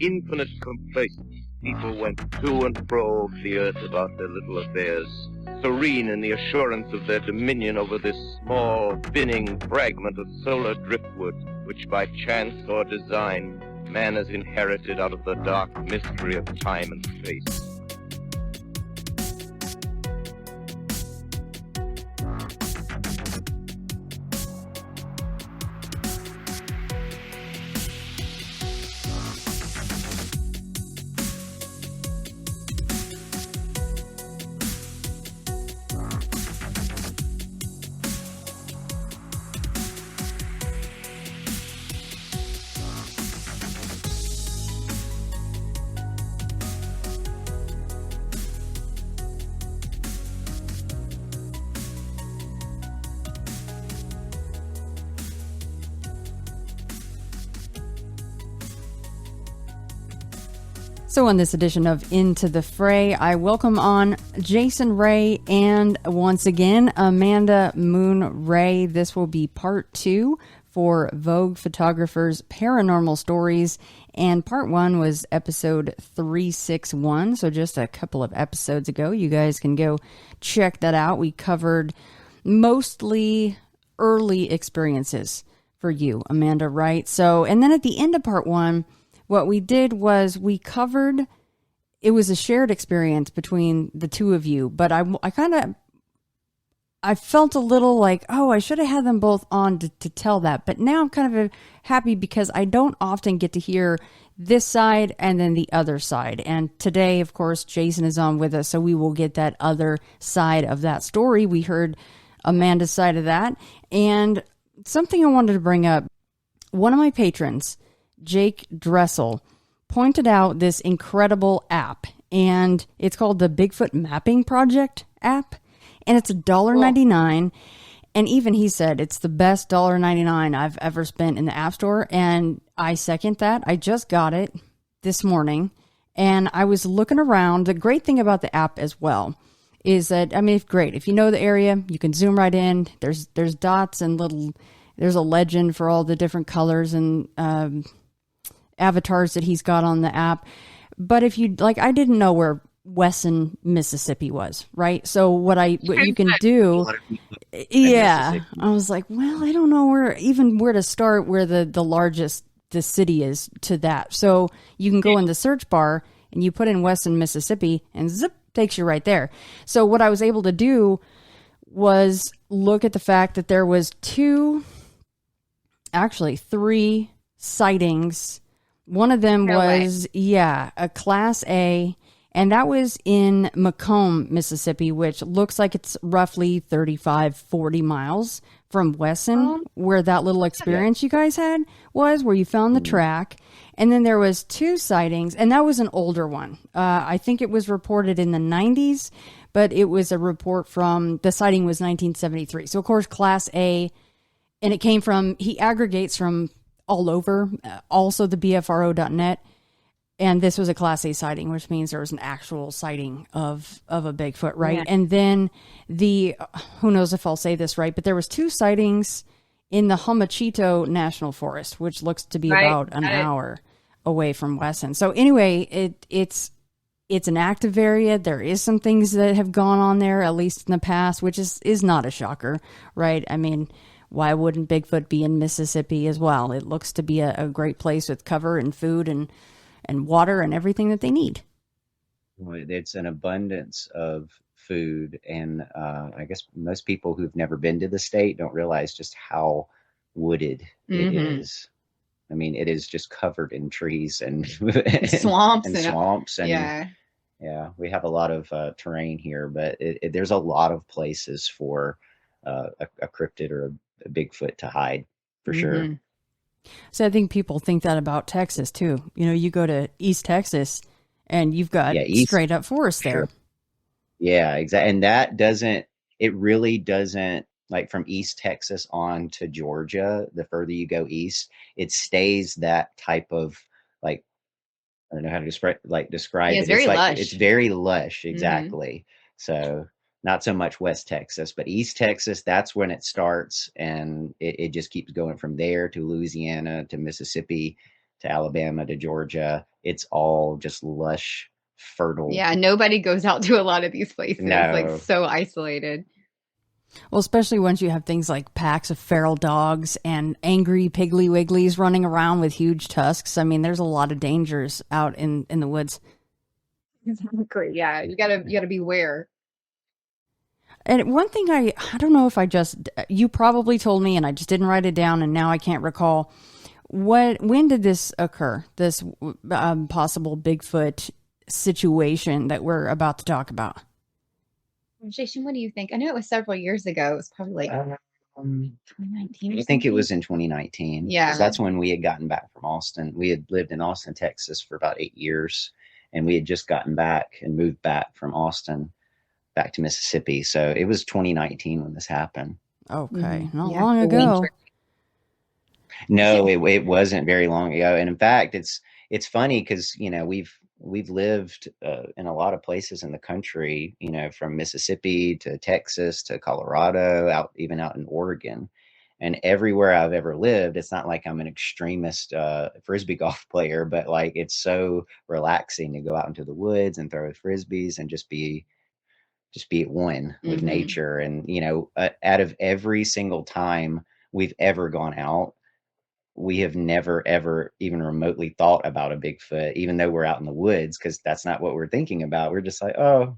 infinite complaisance, people went to and fro over the earth about their little affairs, serene in the assurance of their dominion over this small, spinning fragment of solar driftwood, which by chance or design man has inherited out of the dark mystery of time and space. So on this edition of Into the Fray, I welcome on Jason Ray and once again, Amanda Moon Ray. This will be part 2 for Vogue Photographers Paranormal Stories. And part 1 was episode 361. So just a couple of episodes ago, you guys can go check that out. We covered mostly early experiences for you, Amanda, right? So, and then at the end of part 1, what we did was we covered, it was a shared experience between the two of you, but I felt a little like, oh, I should have had them both on to tell that. But now I'm kind of happy because I don't often get to hear this side and then the other side. And today, of course, Jason is on with us, so we will get that other side of that story. We heard Amanda's side of that. And something I wanted to bring up, one of my patrons, Jake Dressel, pointed out this incredible app, and it's called the Bigfoot Mapping Project app, and it's $1.99, and even he said it's the best $1.99 I've ever spent in the App Store, and I second that. I just got it this morning, and I was looking around. The great thing about the app as well is that, I mean, it's great. If you know the area, you can zoom right in. There's dots and there's a legend for all the different colors and avatars that he's got on the app. But if you like, I didn't know where Wesson, Mississippi was, right? So what you can do, yeah, I was like, well, I don't know where to start, where the largest the city is to that. So you can go in the search bar and you put in Wesson, Mississippi, and zip, takes you right there. So what I was able to do was look at the fact that there was 3 sightings. One of them was, a Class A, and that was in Macomb, Mississippi, which looks like it's roughly 35, 40 miles from Wesson, where that little experience you guys had was, where you found the track. And then there was 2 sightings, and that was an older one. I think it was reported in the 90s, but it was a report from, the sighting was 1973. So, of course, Class A, and it came from, he aggregates from all over, also the BFRO.net, and this was a Class A sighting, which means there was an actual sighting of a Bigfoot, right? Yeah. And then who knows if I'll say this right, but there was 2 sightings in the Homachito National Forest, which looks to be about an hour away from Wesson. So anyway, it's an active area. There is some things that have gone on there, at least in the past, which is not a shocker, right? I mean, why wouldn't Bigfoot be in Mississippi as well? It looks to be a great place with cover and food and water and everything that they need. Well, it's an abundance of food. And I guess most people who've never been to the state don't realize just how wooded it is. I mean, it is just covered in trees and swamps and swamps. And yeah, we have a lot of terrain here, but there's a lot of places for a cryptid or a Bigfoot to hide, for sure. So I think people think that about Texas too. You know, you go to East Texas and you've got straight up forest there. Yeah, exactly. And it really doesn't, like from East Texas on to Georgia, the further you go east, it stays that type of, like, I don't know how to describe it. It's very lush. It's very lush, exactly. So not so much West Texas, but East Texas, that's when it starts. And it just keeps going from there to Louisiana to Mississippi to Alabama to Georgia, it's all just lush, fertile. Yeah, nobody goes out to a lot of these places. Like No. so isolated. Well, especially once you have things like packs of feral dogs and angry Piggly Wigglies running around with huge tusks. I mean, there's a lot of dangers out in the woods. Exactly. Yeah, you gotta beware. And one thing I don't know if you probably told me and I just didn't write it down and now I can't recall. When did this occur? This possible Bigfoot situation that we're about to talk about? Jason, what do you think? I know it was several years ago. It was probably like 2019 or I think it something. was in 2019. Yeah. 'Cause that's when we had gotten back from Austin. We had lived in Austin, Texas for about 8 years, and we had just gotten back and moved back from Austin back to Mississippi. So it was 2019 when this happened. Okay, not Yeah, long the ago. winter. No, it wasn't very long ago. And in fact, it's funny because we've lived in a lot of places in the country, from Mississippi to Texas to Colorado, even out in Oregon. And everywhere I've ever lived, it's not like I'm an extremist frisbee golf player, but like it's so relaxing to go out into the woods and throw frisbees and just be at one with nature. And out of every single time we've ever gone out, we have never ever even remotely thought about a Bigfoot, even though we're out in the woods, because that's not what we're thinking about. We're just like, oh,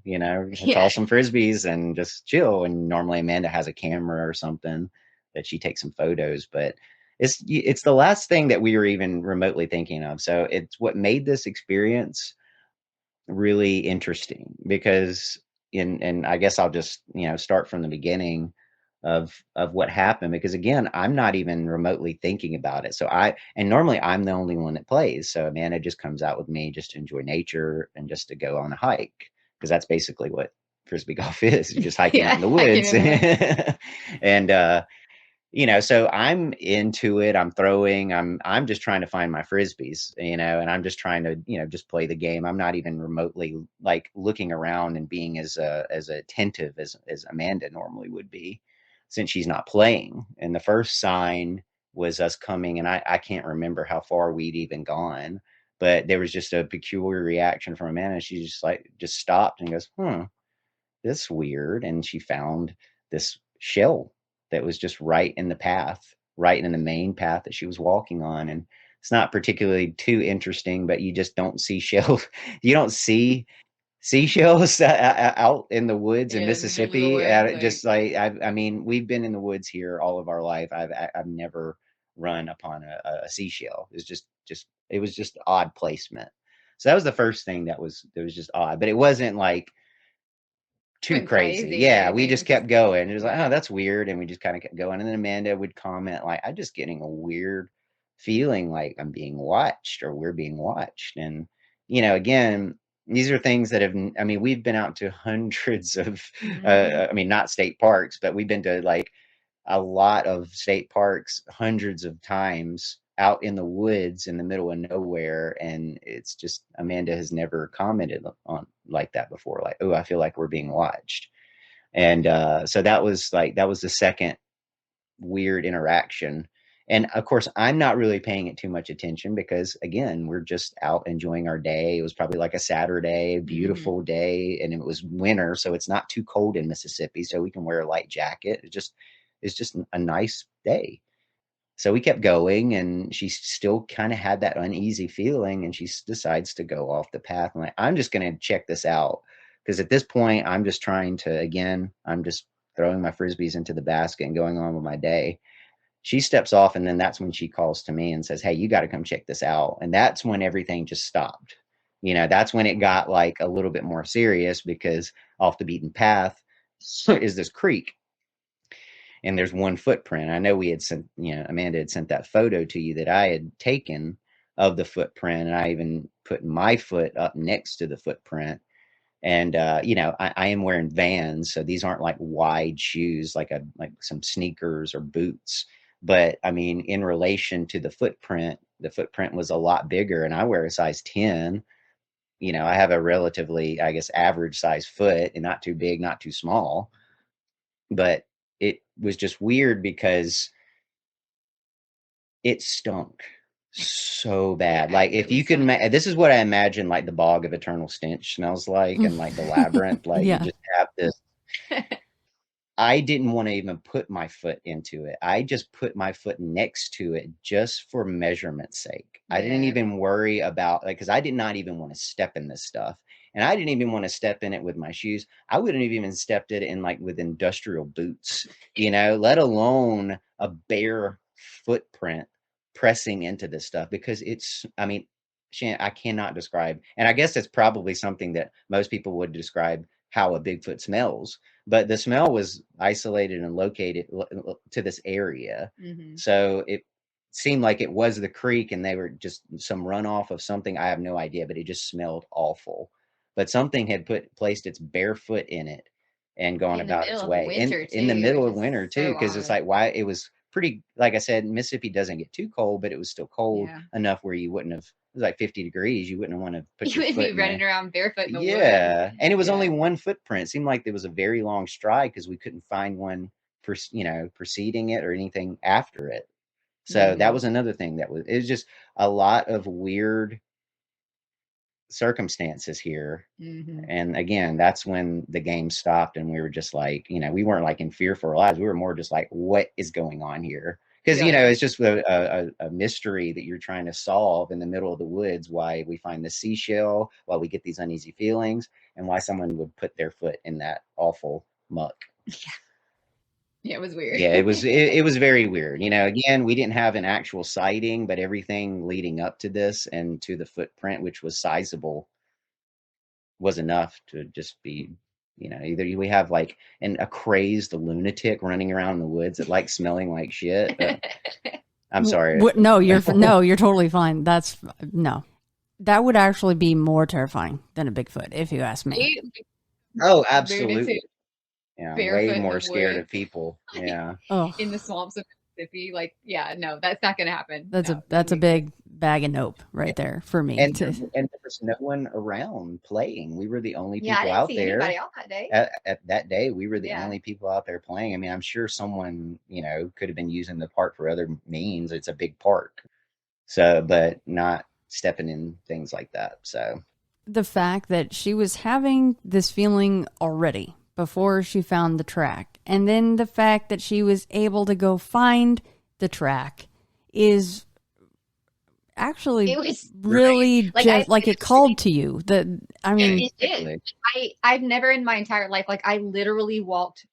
toss some frisbees and just chill. And normally Amanda has a camera or something that she takes some photos, but it's the last thing that we were even remotely thinking of. So it's what made this experience really interesting because and I guess I'll just start from the beginning of what happened, because again, I'm not even remotely thinking about it. So normally I'm the only one that plays, so Amanda just comes out with me just to enjoy nature and just to go on a hike, because that's basically what frisbee golf is, just hiking out in the woods. And so I'm into it. I'm throwing. I'm just trying to find my frisbees, and I'm just trying to, just play the game. I'm not even remotely like looking around and being as attentive as Amanda normally would be, since she's not playing. And the first sign was us coming, and I can't remember how far we'd even gone, but there was just a peculiar reaction from Amanda. She just stopped and goes, "This weird," and she found this shell that was just right in the path, right in the main path that she was walking on. And it's not particularly too interesting, but you just don't see shells. You don't see seashells out in the woods in Mississippi. I mean, we've been in the woods here all of our life. I've never run upon a seashell. It was just odd placement. So that was the first thing that was just odd, but it wasn't like too crazy. Yeah, we just kept going. It was like, oh, that's weird. And we just kind of kept going. And then Amanda would comment like, I'm just getting a weird feeling like I'm being watched or we're being watched. And, again, these are things that we've been out to hundreds of, not state parks, but we've been to like a lot of state parks hundreds of times out in the woods in the middle of nowhere. And it's just, Amanda has never commented on like that before. Like, oh, I feel like we're being watched. And so that was the second weird interaction. And of course, I'm not really paying it too much attention because, again, we're just out enjoying our day. It was probably like a Saturday, beautiful day, and it was winter, so it's not too cold in Mississippi, so we can wear a light jacket. It's just a nice day. So we kept going, and she still kind of had that uneasy feeling, and she decides to go off the path. I'm like, I'm just going to check this out, because at this point, I'm just trying to, again, I'm just throwing my frisbees into the basket and going on with my day. She steps off, and then that's when she calls to me and says, hey, you got to come check this out. And that's when everything just stopped. That's when it got like a little bit more serious, because off the beaten path is this creek. And there's one footprint. I know we had sent, Amanda had sent that photo to you that I had taken of the footprint. And I even put my foot up next to the footprint. And, I am wearing Vans. So these aren't like wide shoes, like some sneakers or boots. But I mean, in relation to the footprint was a lot bigger, and I wear a size 10. I have a relatively, I guess, average size foot, and not too big, not too small. But it was just weird because it stunk so bad. Yeah, Like if you can, this is what I imagine like the bog of eternal stench smells like, and like the labyrinth. Like you Yeah. just have this. I didn't want to even put my foot into it. I just put my foot next to it just for measurement's sake. I didn't Yeah. even worry about like, because I did not even want to step in this stuff. And I didn't even want to step in it with my shoes. I wouldn't have even stepped in it in like with industrial boots, let alone a bare footprint pressing into this stuff, because I mean, I cannot describe. And I guess it's probably something that most people would describe how a Bigfoot smells, but the smell was isolated and located to this area. Mm-hmm. So it seemed like it was the creek and they were just some runoff of something. I have no idea, but it just smelled awful. But something had placed its bare foot in it and gone about its way in the middle of winter too, because it's like, why it was pretty, like I said, Mississippi doesn't get too cold, but it was still cold enough where you wouldn't have, it was like 50 degrees. You wouldn't want to put your foot in there. You would be running around barefoot in the woods. And it was only one footprint. It seemed like there was a very long stride because we couldn't find one, preceding it or anything after it. So that was another thing it was just a lot of weird circumstances here. And again, that's when the game stopped and we were just like, we weren't like in fear for our lives. We were more just like, what is going on here? Because it's just a mystery that you're trying to solve in the middle of the woods, why we find the seashell, why we get these uneasy feelings, and why someone would put their foot in that awful muck. Yeah, it was weird. Yeah, it was very weird. Again, we didn't have an actual sighting, but everything leading up to this and to the footprint, which was sizable, was enough to just be, either we have like a crazed lunatic running around in the woods that likes smelling like shit. I'm sorry. No, you're totally fine. That would actually be more terrifying than a Bigfoot, if you ask me. Oh, absolutely. Yeah, way more scared of people. Yeah. In the swamps of Mississippi, no, that's not going to happen. That's a big bag of nope right there for me. And there was no one around playing. We were the only people out there. Anybody out that day. At that day, we were the only people out there playing. I mean, I'm sure someone, could have been using the park for other means. It's a big park. So, but not stepping in things like that. So the fact that she was having this feeling already before she found the track, and then the fact that she was able to go find the track is actually, it was really just like it called to you. It did. I've never in my entire life, I literally walked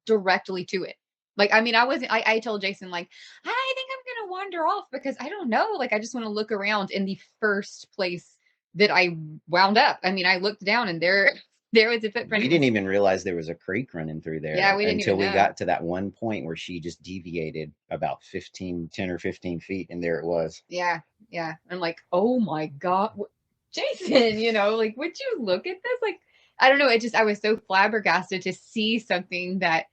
directly to it. I told Jason, I think I'm going to wander off because I don't know. I just want to look around, in the first place that I wound up. I looked down and there was a footprint. We didn't even realize there was a creek running through there. Yeah, we didn't until even we got to that one point where she just deviated about 10 or 15 feet, and there it was. Yeah. I'm like, oh my God, Jason, would you look at this? I don't know. I was so flabbergasted to see something that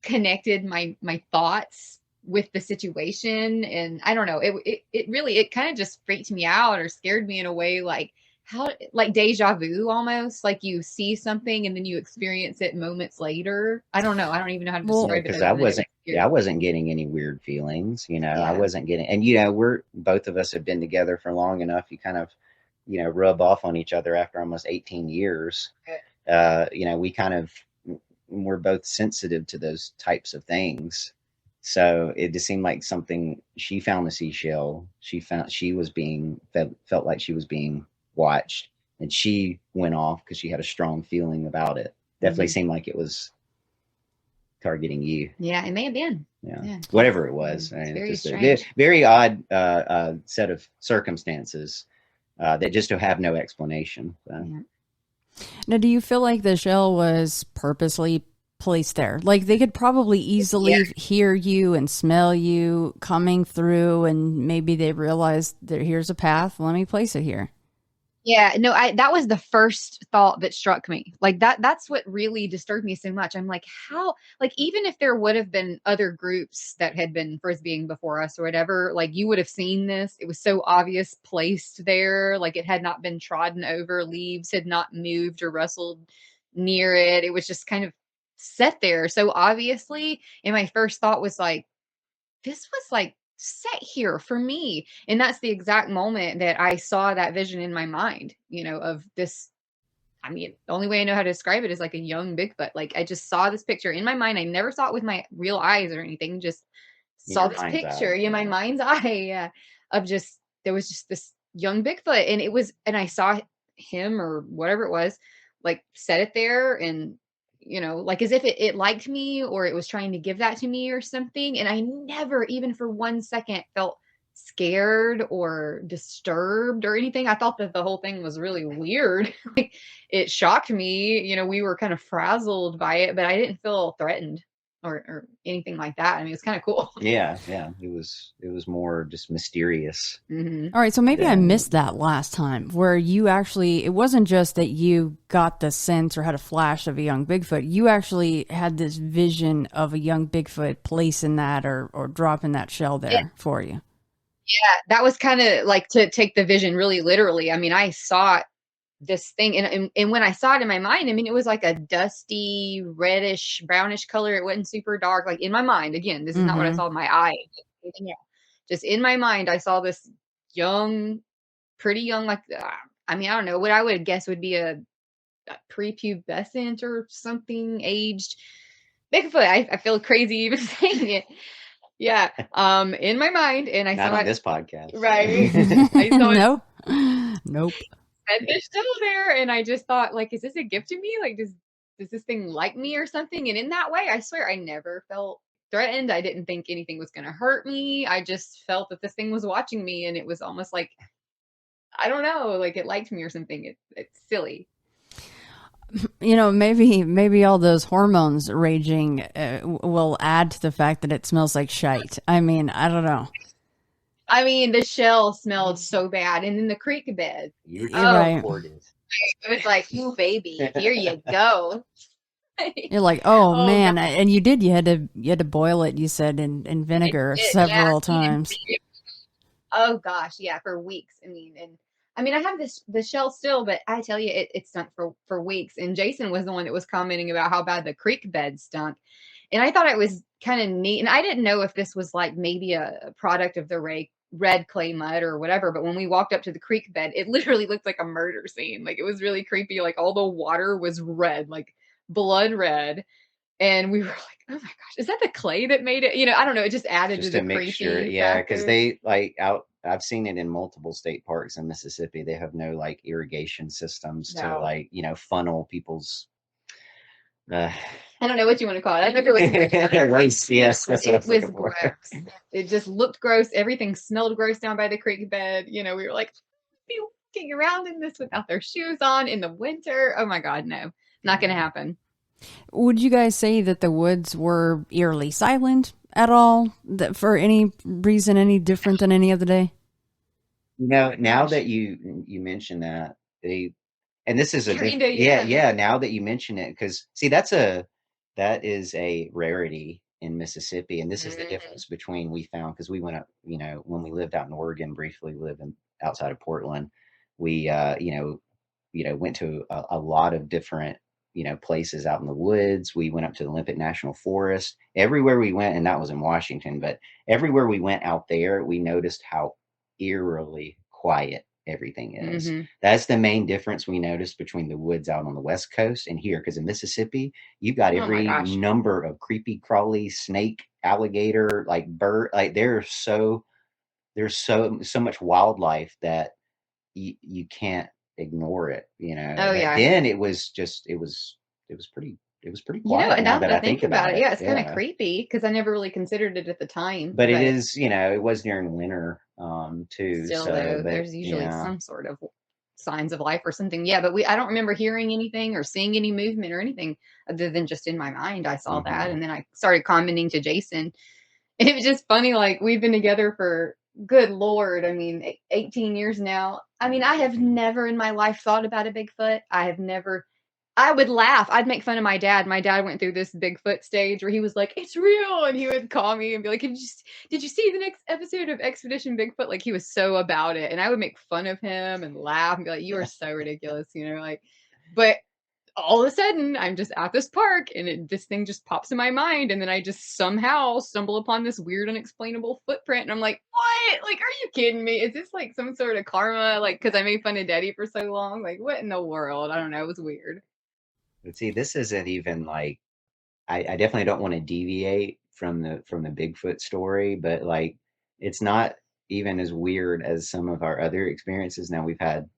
connected my thoughts with the situation. And I don't know, it really kind of just freaked me out or scared me in a way, deja vu almost, you see something and then you experience it moments later. I don't know. I don't even know how to describe it. Because I wasn't getting any weird feelings, I wasn't getting, and both of us have been together for long enough. You kind of, rub off on each other after almost 18 years. We're both sensitive to those types of things. So it just seemed like something. She found the seashell. Felt like she was being watched, and she went off because she had a strong feeling about it. Definitely seemed like it was targeting you. Yeah, it may have been. Yeah. Whatever it was. Very just strange. a very odd set of circumstances that just have no explanation. So. Yeah. Now, do you feel like the shell was purposely placed there? They could probably easily hear you and smell you coming through, and maybe they realized that here's a path. Let me place it here. Yeah, no, that was the first thought that struck me. That's what really disturbed me so much. I'm like, how, even if there would have been other groups that had been frisbeeing before us or whatever, you would have seen this. It was so obvious placed there. It had not been trodden over. Leaves had not moved or rustled near it. It was just kind of set there so obviously. And my first thought was this was set here for me. And that's the exact moment that I saw that vision in my mind, of this. I mean, the only way I know how to describe it is like a young Bigfoot. Like I just saw this picture in my mind. I never saw it with my real eyes or anything. Just In saw your this mind's picture eye. in my mind's eye, of just, there was just this young Bigfoot, and I saw him or whatever it was, like set it there, and like as if it liked me, or it was trying to give that to me or something. And I never, even for 1 second, felt scared or disturbed or anything. I thought that the whole thing was really weird. Like it shocked me. We were kind of frazzled by it, but I didn't feel threatened or anything like that. I mean, it's kind of cool. Yeah, it was more just mysterious. Mm-hmm. All right, so maybe I Yeah. missed that last time where you actually, it wasn't just that you got the sense or had a flash of a young Bigfoot. You actually had this vision of a young Bigfoot placing that or dropping that shell there for you. Yeah, that was kind of like, to take the vision really literally. I mean, I saw this thing, and when I saw it in my mind, I mean, it was like a dusty, reddish, brownish color. It wasn't super dark. Like in my mind, again, this is not what I saw with my eye. Yeah. Just in my mind, I saw this young, pretty young, like, I mean, I don't know what I would guess would be a prepubescent or something aged Bigfoot. I feel crazy even saying it. Yeah. In my mind, and I Not saw on it. this podcast. Right. I saw it. Nope. And they're still there, and I just thought, like, is this a gift to me? Like, does this thing like me or something? And in that way, I swear I never felt threatened. I didn't think anything was going to hurt me. I just felt that this thing was watching me, and it was almost like, I don't know, like it liked me or something. It's silly. Maybe all those hormones raging will add to the fact that it smells like shite. I mean, I don't know. I mean, the shell smelled so bad, and then the creek bed. You're right. reported. It was like, ooh, baby, here you go. You're like, oh man, God. and you did. You had to boil it. You said in vinegar several times. Oh gosh, yeah, for weeks. I mean, I have the shell still, but I tell you, it stunk for weeks. And Jason was the one that was commenting about how bad the creek bed stunk, and I thought it was kind of neat. And I didn't know if this was like maybe a product of the red clay mud or whatever. But when we walked up to the creek bed, it literally looked like a murder scene. Like it was really creepy. Like all the water was red, like blood red. And we were like, oh my gosh, is that the clay that made it? I don't know. It just added Just to a the mixture. creepy Yeah, factor. because they like out. I've seen it in multiple state parks in Mississippi. They have no like irrigation systems to like funnel people's. I don't know what you want to call it. I think it was waste. Yes, that's what I was it was looking for. gross. It just looked gross. Everything smelled gross down by the creek bed. We were like, be walking around in this without their shoes on in the winter. Oh my God, no, not going to happen. Would you guys say that the woods were eerily silent at all? That for any reason, any different than any other day? Now that you mention that, and this is now that you mention it, because see, that is a rarity in Mississippi, and this is the difference between we found, because we went up, when we lived out in Oregon briefly, outside of Portland, we went to a lot of different places out in the woods. We went up to the Olympic National Forest. Everywhere we went, and that was in Washington, but everywhere we went out there, we noticed how eerily quiet everything is. That's the main difference we noticed between the woods out on the West Coast and here, because in Mississippi, you've got every number of creepy crawly snake, alligator, like bird, like there's so much wildlife that you can't ignore it, Then it was pretty quiet. And now that I think about it, yeah, it's kind of creepy because I never really considered it at the time. But it is, it was during winter too. Still, so though, there's usually some sort of signs of life or something. Yeah, but I don't remember hearing anything or seeing any movement or anything other than just in my mind I saw that, and then I started commenting to Jason. And it was just funny, like we've been together for, good Lord, 18 years now. I have never in my life thought about a Bigfoot. I would laugh. I'd make fun of my dad. My dad went through this Bigfoot stage where he was like, it's real. And he would call me and be like, did you see the next episode of Expedition Bigfoot? Like he was so about it. And I would make fun of him and laugh and be like, you are so ridiculous, but all of a sudden I'm just at this park and this thing just pops in my mind. And then I just somehow stumble upon this weird, unexplainable footprint. And I'm like, what? Like, are you kidding me? Is this like some sort of karma? Like, because I made fun of Daddy for so long. Like, what in the world? I don't know. It was weird. But see, this isn't even like, I definitely don't want to deviate from the Bigfoot story, but like it's not even as weird as some of our other experiences. Now we've had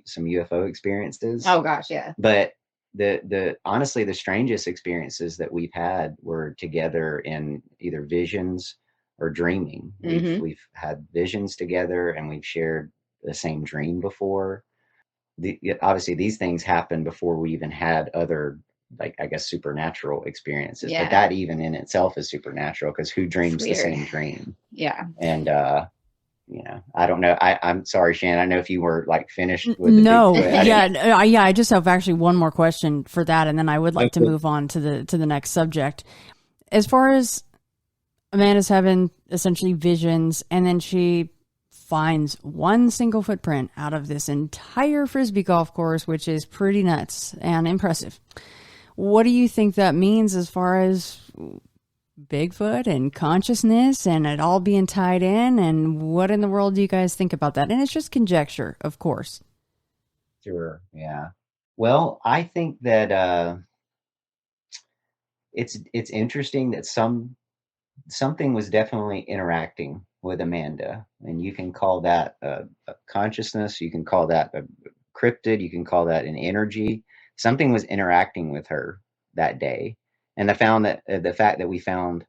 some UFO experiences. Oh gosh, yeah. But the honestly the strangest experiences that we've had were together in either visions or dreaming. We've had visions together and we've shared the same dream before. Obviously these things happened before we even had other, like, I guess, supernatural experiences. Yeah. But that even in itself is supernatural, because who dreams the same dream? Yeah. And you know, I don't know. I'm sorry, Shannon. I know if you were like finished with no, yeah. I just have actually one more question for that, and then I would like to move on to the next subject. As far as Amanda's having essentially visions, and then she finds one single footprint out of this entire Frisbee golf course, which is pretty nuts and impressive. What do you think that means as far as Bigfoot and consciousness and it all being tied in? And what in the world do you guys think about that? And it's just conjecture, of course. Sure. Yeah. Well, I think that it's interesting that something was definitely interacting with Amanda, and you can call that a consciousness, you can call that a cryptid, you can call that an energy. Something was interacting with her that day, and I found that the fact that we found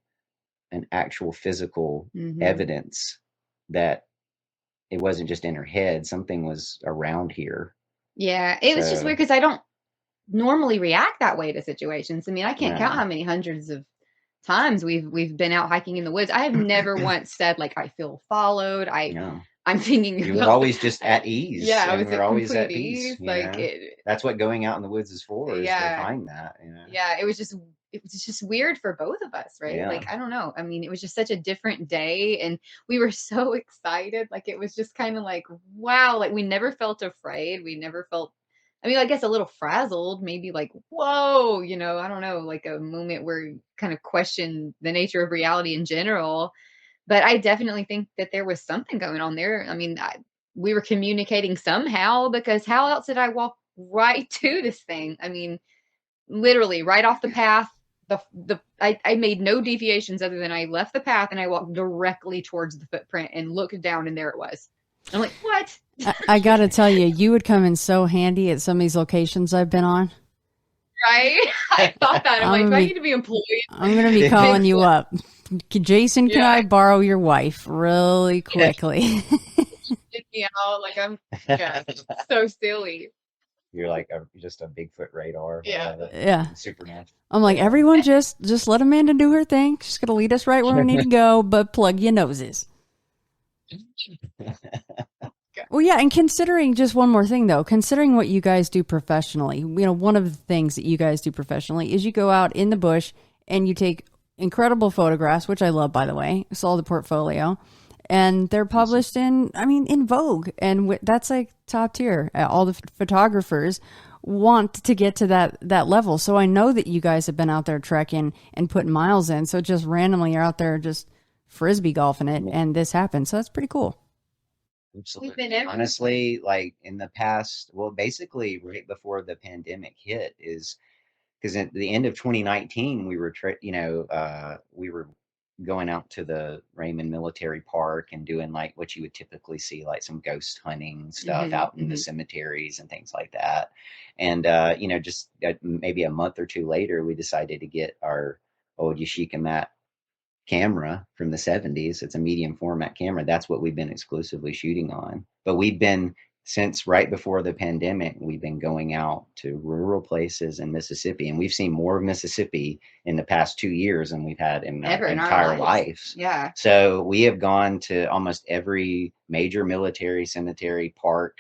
an actual physical evidence that it wasn't just in her head, something was around here. Yeah, it was just weird because I don't normally react that way to situations. I mean, I can't count how many hundreds of times we've been out hiking in the woods. I have never once said like I feel followed. I'm thinking you were always just at ease. Yeah, I was we're always at peace. Like that's what going out in the woods is for, is to find that. You know? Yeah, it was just weird for both of us, right? Yeah. Like, I don't know. I mean, it was just such a different day and we were so excited. Like, it was just kind of like, wow, like we never felt afraid. We never felt, I mean, I guess a little frazzled, maybe like, whoa, you know, I don't know, like a moment where you kind of question the nature of reality in general. But I definitely think that there was something going on there. I mean, we were communicating somehow, because how else did I walk right to this thing? I mean, literally right off the path. I made no deviations other than I left the path and I walked directly towards the footprint and looked down, and there it was. I'm like, what? I got to tell you, you would come in so handy at some of these locations I've been on. Right? I thought that. I'm like, do I need to be employed? I'm going to be calling you up. Jason, can I borrow your wife really quickly? Get me out. Like, I'm so silly. You're like just a Bigfoot radar. Yeah. Supernatural. I'm like, everyone just let Amanda do her thing. She's going to lead us right where we need to go, but plug your noses. Well, yeah, and considering just one more thing, though, considering what you guys do professionally, you know, one of the things that you guys do professionally is you go out in the bush and you take incredible photographs, which I love, by the way. I saw the portfolio, and they're published in Vogue, and that's like top tier. All the photographers want to get to that level. So I know that you guys have been out there trekking and putting miles in. So just randomly you're out there just Frisbee golfing it, and this happened. So that's pretty cool. Absolutely. Honestly, like in the past, well, basically right before the pandemic hit, is because at the end of 2019, we were, we were going out to the Raymond Military Park and doing like what you would typically see, like some ghost hunting stuff out in the cemeteries and things like that. And, just maybe a month or two later, we decided to get our old Yashica Mat camera from the 70s. It's a medium format camera. That's what we've been exclusively shooting on. But we've been, since right before the pandemic, we've been going out to rural places in Mississippi, and we've seen more of Mississippi in the past 2 years than we've had in our entire lives. Yeah. So we have gone to almost every major military cemetery, park,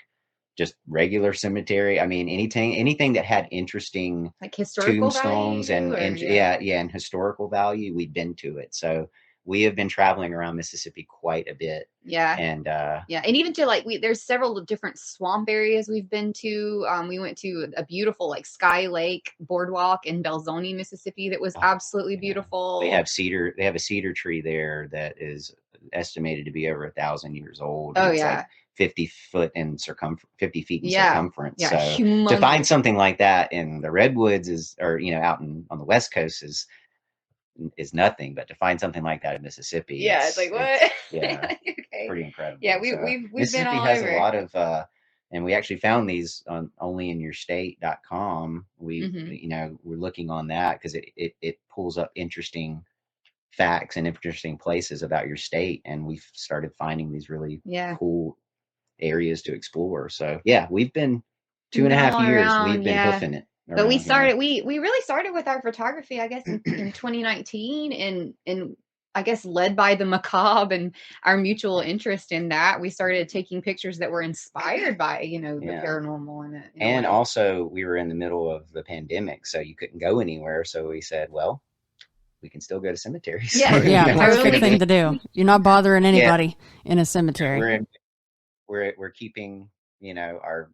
just regular cemetery. I mean, anything that had interesting like historical tombstones value, and historical value, we've been to it. So we have been traveling around Mississippi quite a bit. Yeah. And yeah, and even to like there's several different swamp areas we've been to. We went to a beautiful like Sky Lake boardwalk in Belzoni, Mississippi that was absolutely beautiful. They have a cedar tree there that is estimated to be over 1,000 years old. Oh, it's yeah. like 50 feet in circumference. Yeah, So humongous. to find something like that in the redwoods out on the West Coast is nothing, but to find something like that in Mississippi, it's like what? Yeah, okay. pretty incredible. Yeah, we've Mississippi been all has over. a lot of and we actually found these on onlyinyourstate.com. We're looking on that because it pulls up interesting facts and interesting places about your state, and we've started finding these really cool areas to explore. So yeah, we've been 2.5 years. We've been hoofing it. But we really started with our photography, I guess, in 2019, and I guess led by the macabre and our mutual interest in that, we started taking pictures that were inspired by, the paranormal. And also, we were in the middle of the pandemic, so you couldn't go anywhere. So we said, well, we can still go to cemeteries. Yeah, perfect thing to do. You're not bothering anybody in a cemetery. We're keeping, our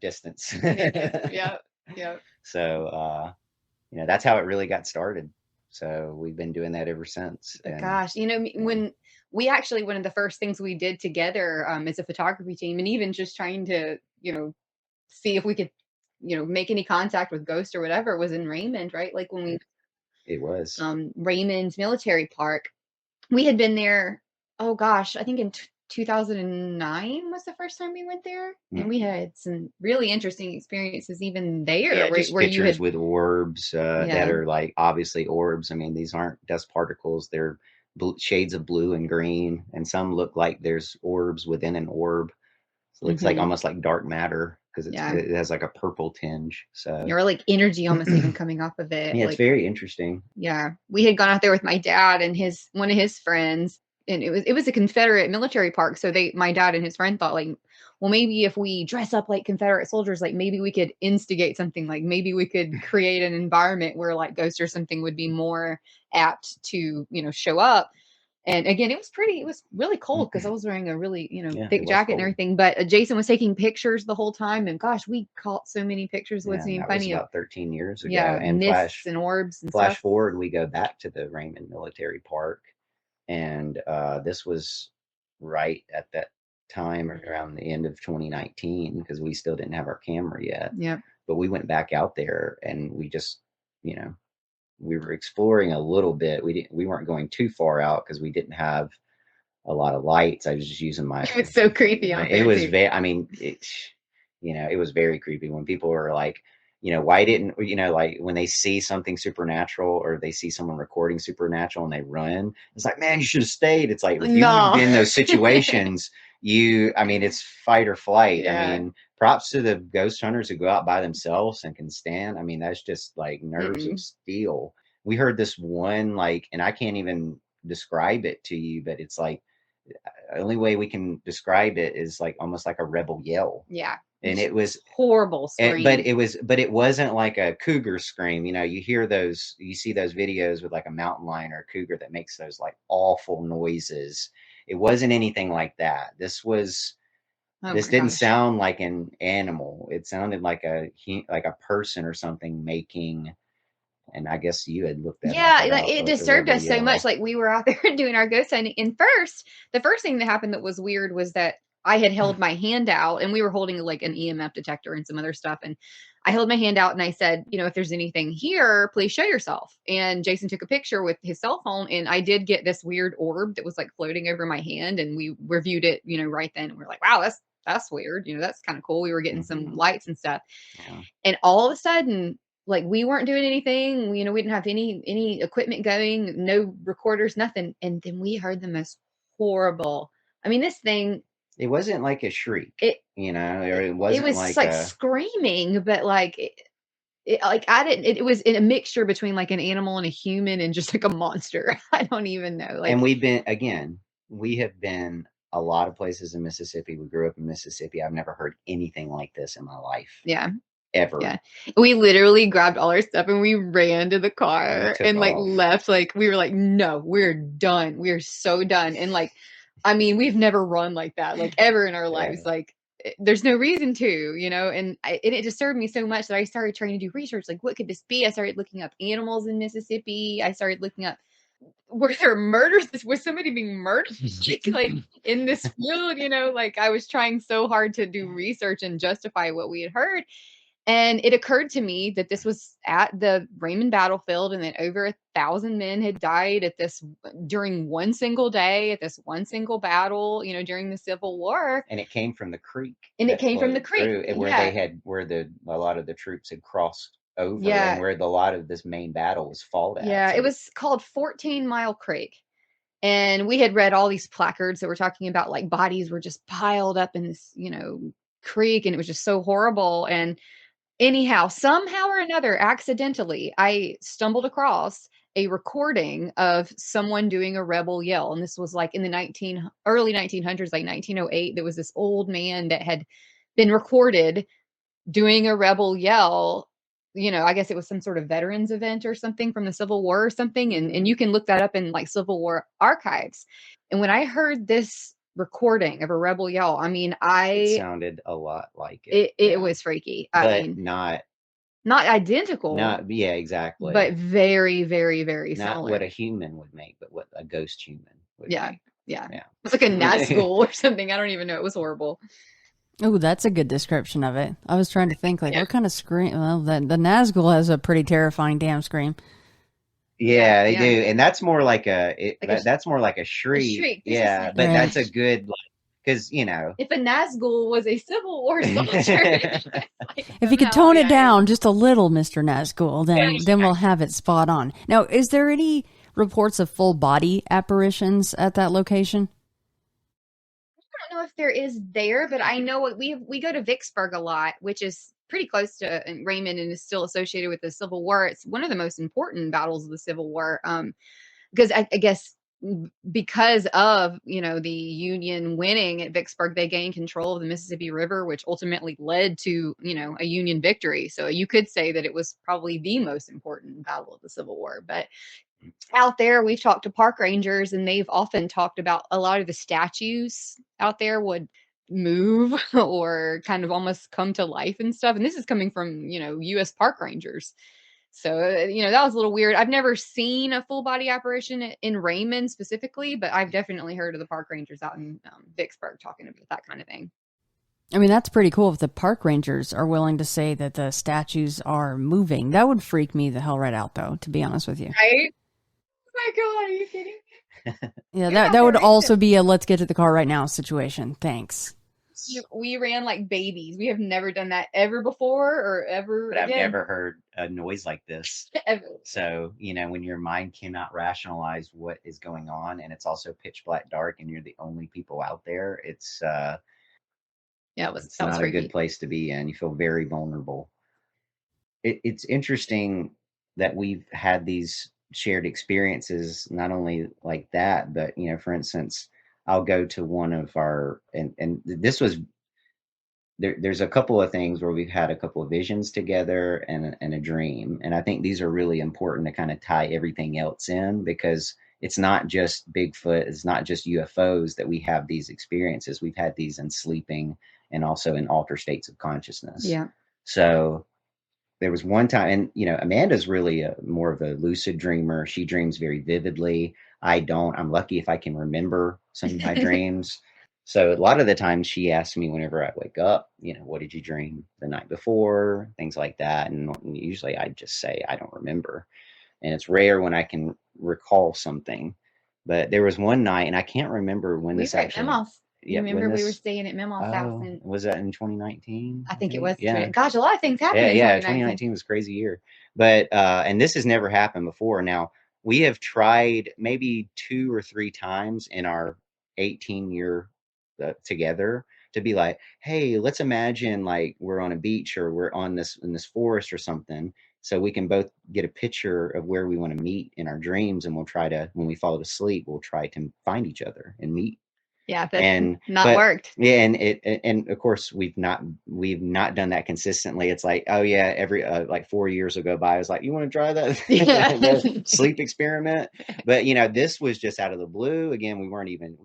distance. Yeah. So, that's how it really got started. So we've been doing that ever since. Gosh, when we actually, one of the first things we did together as a photography team, and even just trying to, see if we could, make any contact with ghosts or whatever, was in Raymond, right? Like when it was Raymond's military park. We had been there, oh gosh, I think in 2009 was the first time we went there, and we had some really interesting experiences even there. Yeah, just pictures with orbs that are like obviously orbs. I mean, these aren't dust particles; they're shades of blue and green, and some look like there's orbs within an orb. So it looks like almost like dark matter because it has like a purple tinge. So or like energy almost even coming off of it. Yeah, it's very interesting. Yeah, we had gone out there with my dad and one of his friends. And it was a Confederate military park. So my dad and his friend thought like, well, maybe if we dress up like Confederate soldiers, like maybe we could instigate something, like maybe we could create an environment where like ghosts or something would be more apt to, show up. And again, it was really cold because I was wearing a really, thick jacket and everything. But Jason was taking pictures the whole time. And gosh, we caught so many pictures. That was about 13 years ago. And mists and orbs and flash stuff. Forward, we go back to the Raymond Military Park. And this was right at that time around the end of 2019 because we still didn't have our camera yet. Yeah. But we went back out there and we just, we were exploring a little bit. We weren't going too far out because we didn't have a lot of lights. I was just using my. It was so creepy. It was it was very creepy when people were like, why didn't, like when they see something supernatural or they see someone recording supernatural and they run, it's like, man, you should have stayed. It's like, if you've been in those situations, it's fight or flight. Yeah. I mean, props to the ghost hunters who go out by themselves and can stand. I mean, that's just like nerves of steel. We heard this one, and I can't even describe it to you, but it's like, the only way we can describe it is like almost like a rebel yell. Yeah. And it was horrible scream. But it wasn't like a cougar scream. You see those videos with like a mountain lion or a cougar that makes those like awful noises. It wasn't anything like that. This didn't sound like an animal. It sounded like a person or something making. And I guess you had looked at it disturbed us so much. Like we were out there doing our ghost hunting. And the first thing that happened that was weird was that I had held my hand out and we were holding like an EMF detector and some other stuff. And I held my hand out and I said, if there's anything here, please show yourself. And Jason took a picture with his cell phone and I did get this weird orb that was like floating over my hand. And we reviewed it, right then. And we're like, wow, that's weird. That's kind of cool. We were getting some lights and stuff. Yeah. And all of a sudden, like we weren't doing anything, we didn't have any equipment going, no recorders, nothing. And then we heard the most horrible. I mean, this thing. It wasn't like a shriek, or it wasn't. It was like screaming, but like, it was in a mixture between like an animal and a human and just like a monster. I don't even know. And we have been a lot of places in Mississippi. We grew up in Mississippi. I've never heard anything like this in my life. Yeah. ever. Yeah. We literally grabbed all our stuff and we ran to the car and like off. left. Like we were like, no, we're done. We're so done. And like, I mean, we've never run like that, like ever in our lives. Like there's no reason to, and it disturbed me so much that I started trying to do research. Like, what could this be? I started looking up animals in Mississippi. I started looking up, were there murders? Was somebody being murdered like in this field? Like I was trying so hard to do research and justify what we had heard. And it occurred to me that this was at the Raymond battlefield and that over 1,000 men had died during one single day at this one single battle, during the Civil War. And it came from the creek. And it came from the creek. Where a lot of the troops had crossed over and where a lot of this main battle was fought at. Yeah, it was called 14 Mile Creek. And we had read all these placards that were talking about like bodies were just piled up in this, creek, and it was just so horrible. And anyhow, somehow or another, accidentally, I stumbled across a recording of someone doing a rebel yell. And this was like in the early 1900s, like 1908. There was this old man that had been recorded doing a rebel yell. I guess it was some sort of veterans event or something from the Civil War or something. And you can look that up in like Civil War archives. And when I heard this recording of a rebel yell, I mean, it sounded a lot like it. It was freaky. I mean, not identical. Yeah, exactly. But very, very, very not similar. What a human would make, but what a ghost human would make. Yeah. It's like a Nazgul or something. I don't even know. It was horrible. Oh, that's a good description of it. I was trying to think, like, what kind of scream? Well, the Nazgul has a pretty terrifying damn scream. Yeah, they do, and that's more like that's more like a shriek. A shriek. Yeah, but that's a good, because if a Nazgul was a Civil War soldier, if you could tone it down just a little, Mr. Nazgul, then we'll have it spot on. Now, is there any reports of full body apparitions at that location? I don't know if there is there, but I know we go to Vicksburg a lot, which is pretty close to Raymond and is still associated with the Civil War. It's one of the most important battles of the Civil War, because I guess because of the Union winning at Vicksburg, they gained control of the Mississippi River, which ultimately led to a Union victory. So you could say that it was probably the most important battle of the Civil War. But out there, we've talked to park rangers, and they've often talked about a lot of the statues out there would move or kind of almost come to life and stuff. And this is coming from U.S. park rangers. So, that was a little weird. I've never seen a full body apparition in Raymond specifically, but I've definitely heard of the park rangers out in Vicksburg talking about that kind of thing. I mean, that's pretty cool if the park rangers are willing to say that the statues are moving. That would freak me the hell right out, though, to be honest with you. Right? Oh my God, are you kidding? Yeah, that would also be a let's get to the car right now situation. Thanks. We ran like babies. We have never done that ever before or ever. But I've never heard a noise like this. Ever. So, when your mind cannot rationalize what is going on and it's also pitch black dark and you're the only people out there, it's not a good place to be in. You feel very vulnerable. It's interesting that we've had these shared experiences, not only like that, but for instance, I'll go to one of our and this was there's a couple of things where we've had a couple of visions together and a dream, and I think these are really important to kind of tie everything else in, because it's not just Bigfoot, it's not just UFOs that we have these experiences. We've had these in sleeping and also in altered states of consciousness. Yeah. So there was one time, and Amanda's really more of a lucid dreamer. She dreams very vividly. I don't. I'm lucky if I can remember some of my dreams. So a lot of the times she asks me whenever I wake up, what did you dream the night before? Things like that. And usually I just say, I don't remember. And it's rare when I can recall something. But there was one night, and I can't remember when this actually. Yeah, remember we were staying at Mema's house. And was that in 2019? I think it was. Yeah. Gosh, a lot of things happened. Yeah, 2019 was a crazy year. But and this has never happened before. Now, we have tried maybe 2 or 3 times in our 18-year together to be like, hey, let's imagine like we're on a beach or we're in this forest or something, so we can both get a picture of where we want to meet in our dreams, and we'll try to, when we fall asleep, we'll try to find each other and meet. Yeah, that's not worked. Yeah, and of course we've not done that consistently. It's like, oh yeah, every like 4 years will go by. I was like, you want to try that the sleep experiment? But this was just out of the blue. Again, we weren't even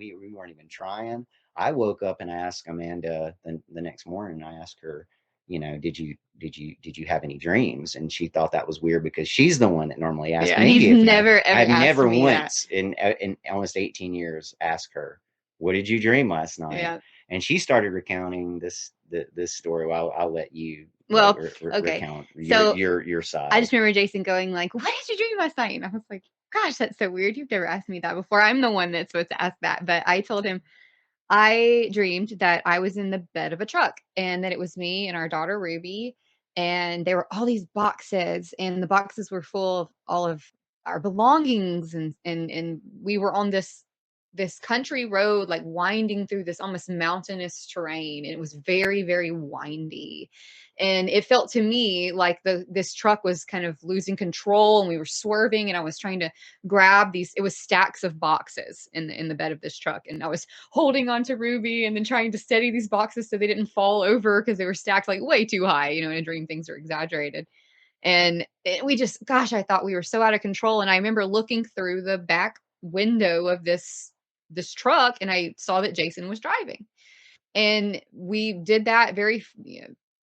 trying. I woke up and I asked Amanda the next morning. I asked her, did you have any dreams? And she thought that was weird because she's the one that normally asks me. He's never ever. I've never me once in almost 18 years asked her, what did you dream last night? Yeah. And she started recounting this story. Well, I'll let you okay. recount So your side. I just remember Jason going like, what did you dream last night? And I was like, gosh, that's so weird. You've never asked me that before. I'm the one that's supposed to ask that. But I told him I dreamed that I was in the bed of a truck and that it was me and our daughter Ruby. And there were all these boxes, and the boxes were full of all of our belongings. And we were on this country road, like winding through this almost mountainous terrain. And it was very, very windy. And it felt to me like this truck was kind of losing control, and we were swerving, and I was trying to grab these. It was stacks of boxes in the bed of this truck. And I was holding on to Ruby and then trying to steady these boxes so they didn't fall over because they were stacked like way too high. In a dream, things are exaggerated. And we just, gosh, I thought we were so out of control. And I remember looking through the back window of this truck, and I saw that Jason was driving. And we did that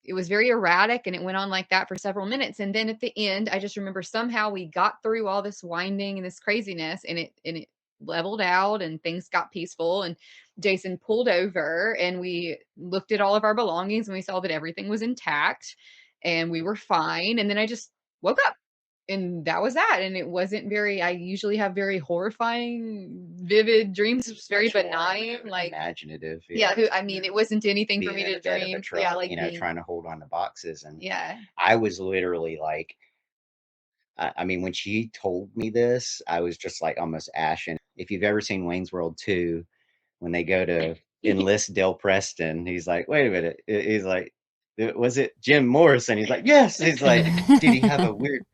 it was very erratic, and it went on like that for several minutes. And then at the end, I just remember somehow we got through all this winding and this craziness, and it leveled out and things got peaceful. And Jason pulled over, and we looked at all of our belongings, and we saw that everything was intact and we were fine. And then I just woke up, and that was that. And it wasn't I usually have very horrifying, vivid dreams. It was very benign, like imaginative. Yeah. I mean, it wasn't anything for me to dream. Truck, yeah, like trying to hold on to boxes. And yeah, I was literally like, I mean, when she told me this, I was just like almost ashen. If you've ever seen Wayne's World 2, when they go to enlist Del Preston, he's like, wait a minute. He's like, was it Jim Morrison? He's like, yes. He's like, did he have a weird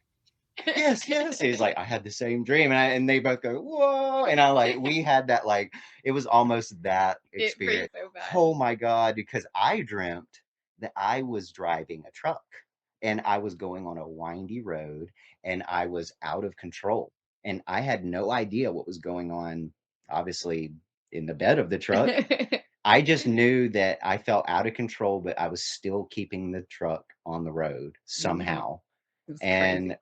yes. He's like, I had the same dream. And they both go, whoa. And I like, we had that, like, it was almost that experience. So bad. Oh my God. Because I dreamt that I was driving a truck and I was going on a windy road and I was out of control. And I had no idea what was going on, obviously, in the bed of the truck. I just knew that I felt out of control, but I was still keeping the truck on the road somehow. And crazy.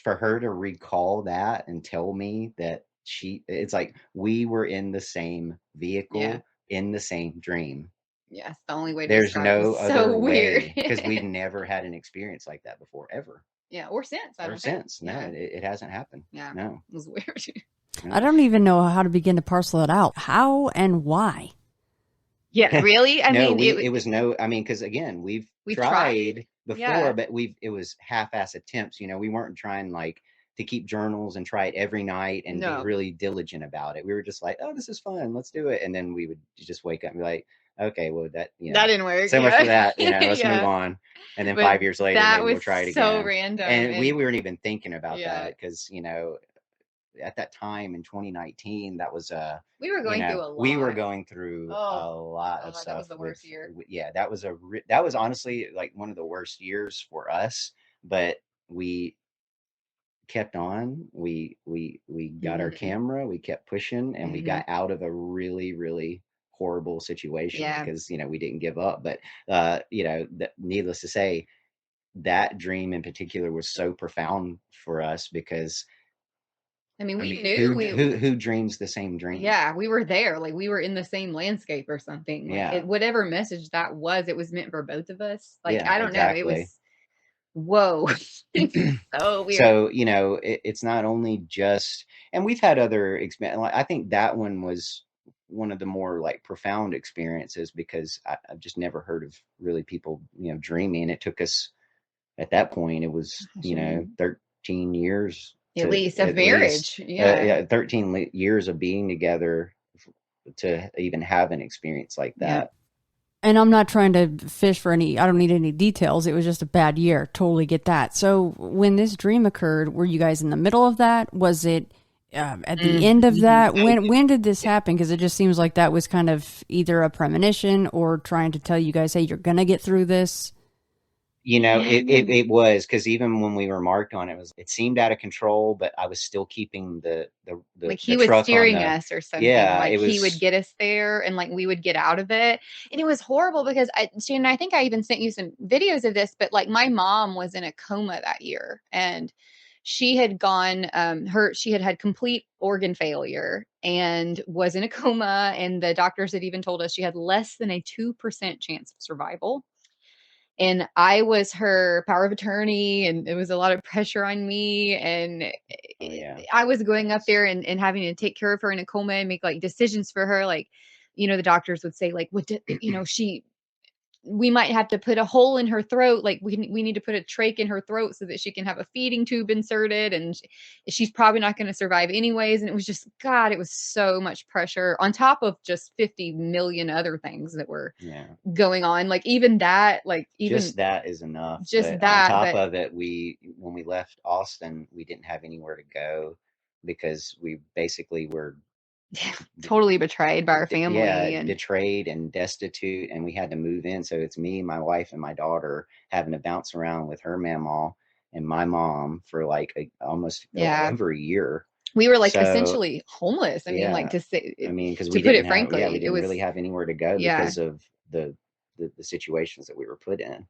For her to recall that and tell me that it's like we were in the same vehicle in the same dream. Yes, the only way to there's no it. other So way, because we've never had an experience like that before, ever. Yeah, or since. No, it hasn't happened. Yeah, no, it was weird. I don't even know how to begin to parcel it out. How and why? Yeah, really? I mean, it was no. I mean, because again, we've tried before, but it was half-ass attempts. We weren't trying like to keep journals and try it every night and be really diligent about it. We were just like, oh, this is fun, let's do it. And then we would just wake up and be like, okay, well, that that didn't work. So much for that. Let's move on. And then 5 years later, maybe we'll try it again. So random. And we weren't even thinking about that because at that time in 2019, that was we were going through a lot. We were going through a lot of stuff. That was the worst year. Yeah, that was honestly like one of the worst years for us. But we kept on. We got our camera. We kept pushing, and we got out of a really, really horrible situation because we didn't give up. But needless to say, that dream in particular was so profound for us because. I mean, we knew who dreams the same dream. Yeah, we were there. Like we were in the same landscape or something. Like, whatever message that was, it was meant for both of us. Like, I don't know. It was, whoa. So weird. So, it's not only just, and we've had other experiences. I think that one was one of the more like profound experiences because I've just never heard of really people, dreaming. It took us at that point, it was, 13 years. At least of marriage. 13 years of being together to even have an experience like that. And I'm not trying to fish for I don't need any details. It was just a bad year. Totally get that. So when this dream occurred, were you guys in the middle of that? Was it at the end of that? When did this happen? Because it just seems like that was kind of either a premonition or trying to tell you guys, hey, you're gonna get through this. It was, because even when we were marked on it, it seemed out of control, but I was still keeping the like he the was truck steering on us or something. Yeah, like it was, he would get us there and like we would get out of it. And it was horrible because Shannon, I think I even sent you some videos of this, but like my mom was in a coma that year and she had gone, she had complete organ failure and was in a coma. And the doctors had even told us she had less than a 2% chance of survival. And I was her power of attorney and there was a lot of pressure on me. And I was going up there and having to take care of her in a coma and make like decisions for her. Like, the doctors would say like, we might have to put a hole in her throat. Like we need to put a trach in her throat so that she can have a feeding tube inserted. And she's probably not going to survive anyways. And it was just, God, it was so much pressure on top of just 50 million other things that were going on. Like even that, just that is enough. Just but that. On top of it, when we left Austin, we didn't have anywhere to go because we basically were totally betrayed by our family. And betrayed and destitute, and we had to move in. So it's me, my wife, and my daughter having to bounce around with her mamaw and my mom for like almost over a year. We were like essentially homeless. I mean, like to say, because we didn't really have anywhere to go because of the situations that we were put in.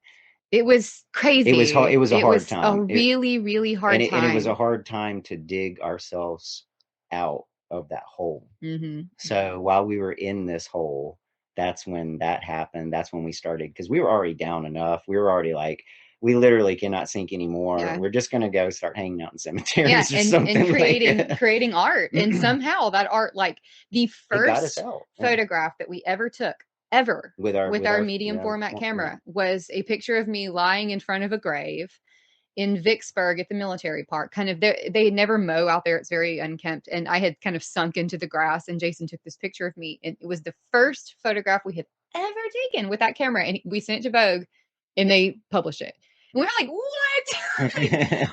It was crazy. It was a hard time. A really, really hard time. And it was a hard time to dig ourselves out of that hole. So while we were in this hole, that's when that happened. That's when we started, because we were already down enough. We were already like, we literally cannot sink anymore. We're just going to go start hanging out in cemeteries or something. And creating art. And somehow that art, like the first photograph that we ever took with our medium format camera was a picture of me lying in front of a grave in Vicksburg at the military park. Kind of, they never mow out there. It's very unkempt. And I had kind of sunk into the grass and Jason took this picture of me. And it was the first photograph we had ever taken with that camera. And we sent it to Vogue and they published it. And we were like, what?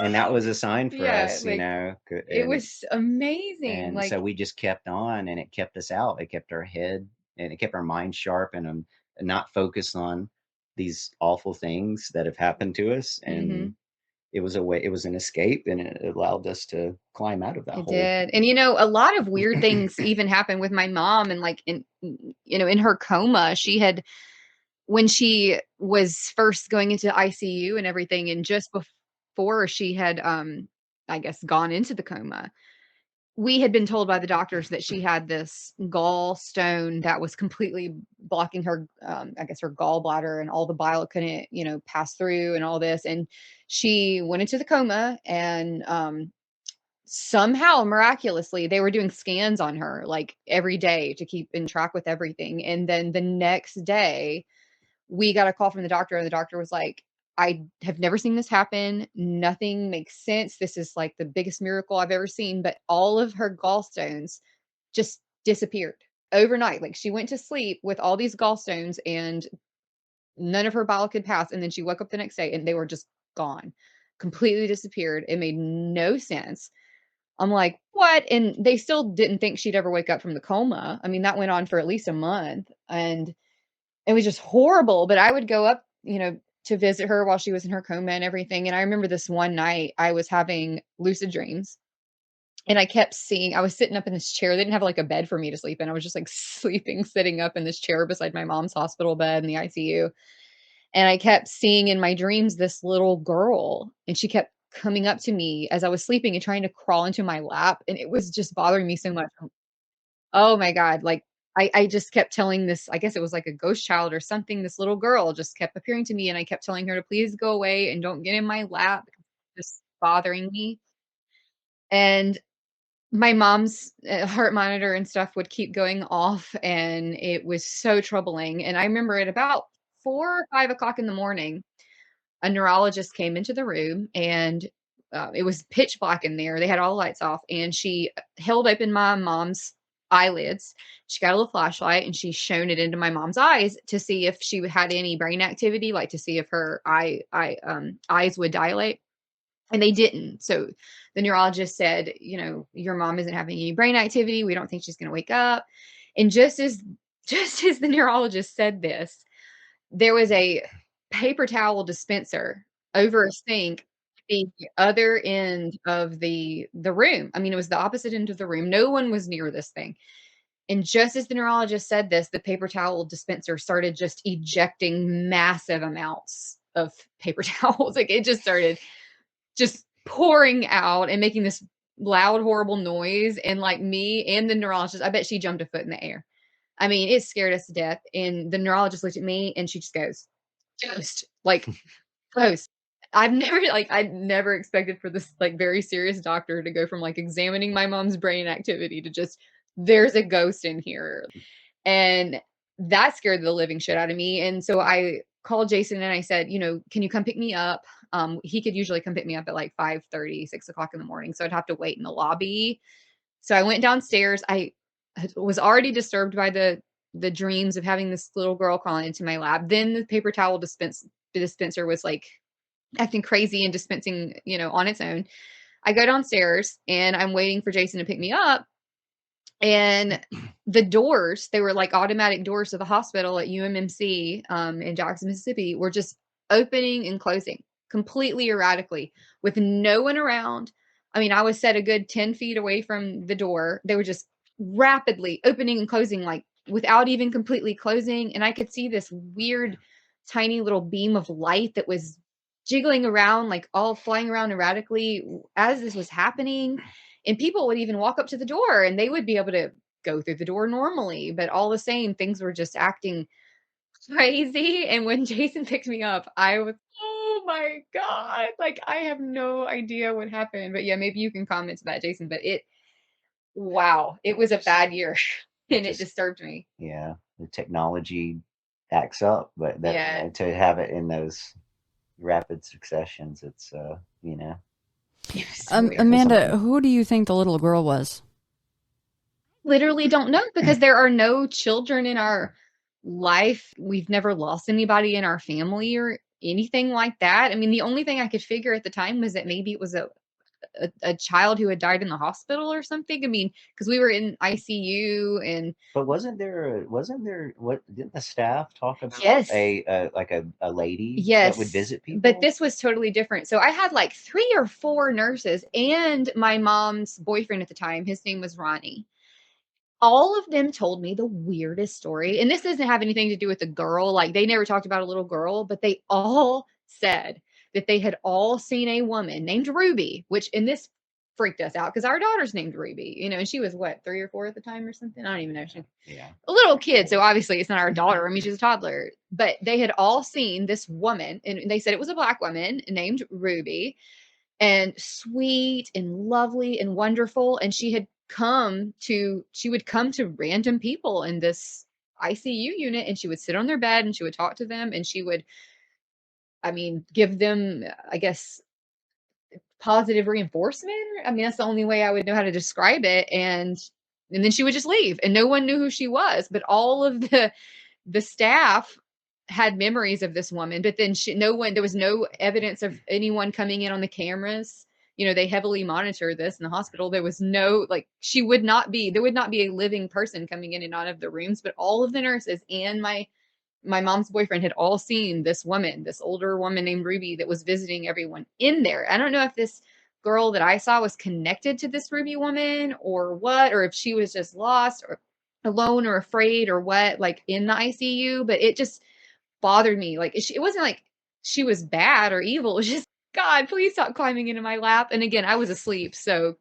And that was a sign for us, it was amazing. And so we just kept on, and it kept us out. It kept our head and it kept our mind sharp and not focused on these awful things that have happened to us. And it was an escape, and it allowed us to climb out of that hole. It did. And a lot of weird things even happened with my mom, and like in her coma, when she was first going into ICU and everything, and just before she had I guess gone into the coma, we had been told by the doctors that she had this gallstone that was completely blocking her, I guess her gallbladder, and all the bile couldn't, pass through and all this. And she went into the coma, and somehow miraculously they were doing scans on her like every day to keep in track with everything. And then the next day we got a call from the doctor, and the doctor was like, I have never seen this happen. Nothing makes sense. This is like the biggest miracle I've ever seen. But all of her gallstones just disappeared overnight. Like she went to sleep with all these gallstones and none of her bile could pass. And then she woke up the next day and they were just gone, completely disappeared. It made no sense. I'm like, what? And they still didn't think she'd ever wake up from the coma. I mean, that went on for at least a month, and it was just horrible. But I would go up, to visit her while she was in her coma and everything. And I remember this one night I was having lucid dreams, and I kept seeing, I was sitting up in this chair. They didn't have like a bed for me to sleep in. I was just like sitting up in this chair beside my mom's hospital bed in the ICU. And I kept seeing in my dreams this little girl, and she kept coming up to me as I was sleeping and trying to crawl into my lap. And it was just bothering me so much. Oh my God. Like, I just kept telling this, I guess it was like a ghost child or something. This little girl just kept appearing to me, and I kept telling her to please go away and don't get in my lap. Just bothering me. And my mom's heart monitor and stuff would keep going off, and it was so troubling. And I remember at about 4 or 5 o'clock in the morning, a neurologist came into the room, and it was pitch black in there. They had all the lights off, and she held open my mom's eyelids. She got a little flashlight and she shone it into my mom's eyes to see if she had any brain activity, like to see if her eyes would dilate. And they didn't. So the neurologist said, your mom isn't having any brain activity. We don't think she's going to wake up. And just as the neurologist said this, there was a paper towel dispenser over a sink at the other end of the room. I mean, it was the opposite end of the room. No one was near this thing. And just as the neurologist said this, the paper towel dispenser started just ejecting massive amounts of paper towels. Like it just started just pouring out and making this loud, horrible noise. And like me and the neurologist, I bet she jumped a foot in the air. I mean, it scared us to death. And the neurologist looked at me and she just goes, ghost, like ghost. I never expected for this like very serious doctor to go from like examining my mom's brain activity to just, there's a ghost in here. And that scared the living shit out of me. And so I called Jason and I said, can you come pick me up? He could usually come pick me up at like 5:30, 6 o'clock in the morning. So I'd have to wait in the lobby. So I went downstairs. I was already disturbed by the dreams of having this little girl crawling into my lab. Then the paper towel dispenser was like acting crazy and dispensing, on its own. I go downstairs and I'm waiting for Jason to pick me up. And the doors, they were like automatic doors to the hospital at UMMC in Jackson, Mississippi, were just opening and closing completely erratically with no one around. I mean, I was set a good 10 feet away from the door. They were just rapidly opening and closing, like without even completely closing. And I could see this weird, tiny little beam of light that was jiggling around, like all flying around erratically as this was happening. And people would even walk up to the door and they would be able to go through the door normally. But all the same, things were just acting crazy. And when Jason picked me up, I was, oh my God, like I have no idea what happened. But yeah, maybe you can comment to that, Jason. But wow, it was a bad year and it disturbed me. Yeah, the technology acts up, but to have it in those rapid successions, it's Amanda, who do you think the little girl was? Literally don't know, because there are no children in our life. We've never lost anybody in our family or anything like that. I mean, the only thing I could figure at the time was that maybe it was a child who had died in the hospital or something. I mean, because we were in ICU But wasn't there what didn't the staff talk about a lady that would visit people? But this was totally different. So I had like 3 or 4 nurses and my mom's boyfriend at the time. His name was Ronnie. All of them told me the weirdest story. And this doesn't have anything to do with the girl. Like they never talked about a little girl, but they all said that they had all seen a woman named Ruby, and this freaked us out because our daughter's named Ruby, and she was what, 3 or 4 at the time or something. I don't even know. A little kid. So obviously it's not our daughter. I mean, she's a toddler, but they had all seen this woman and they said it was a Black woman named Ruby, and sweet and lovely and wonderful. And she would come to random people in this ICU unit and she would sit on their bed and she would talk to them and she would, give them, I guess, positive reinforcement. I mean, that's the only way I would know how to describe it. And then she would just leave and no one knew who she was, but all of the staff had memories of this woman, but then there was no evidence of anyone coming in on the cameras. They heavily monitor this in the hospital. There was no, there would not be a living person coming in and out of the rooms, but all of the nurses and my mom's boyfriend had all seen this woman, this older woman named Ruby that was visiting everyone in there. I don't know if this girl that I saw was connected to this Ruby woman or what, or if she was just lost or alone or afraid or what, like in the ICU, but it just bothered me. Like it wasn't like she was bad or evil. It was just, God, please stop climbing into my lap. And again, I was asleep. So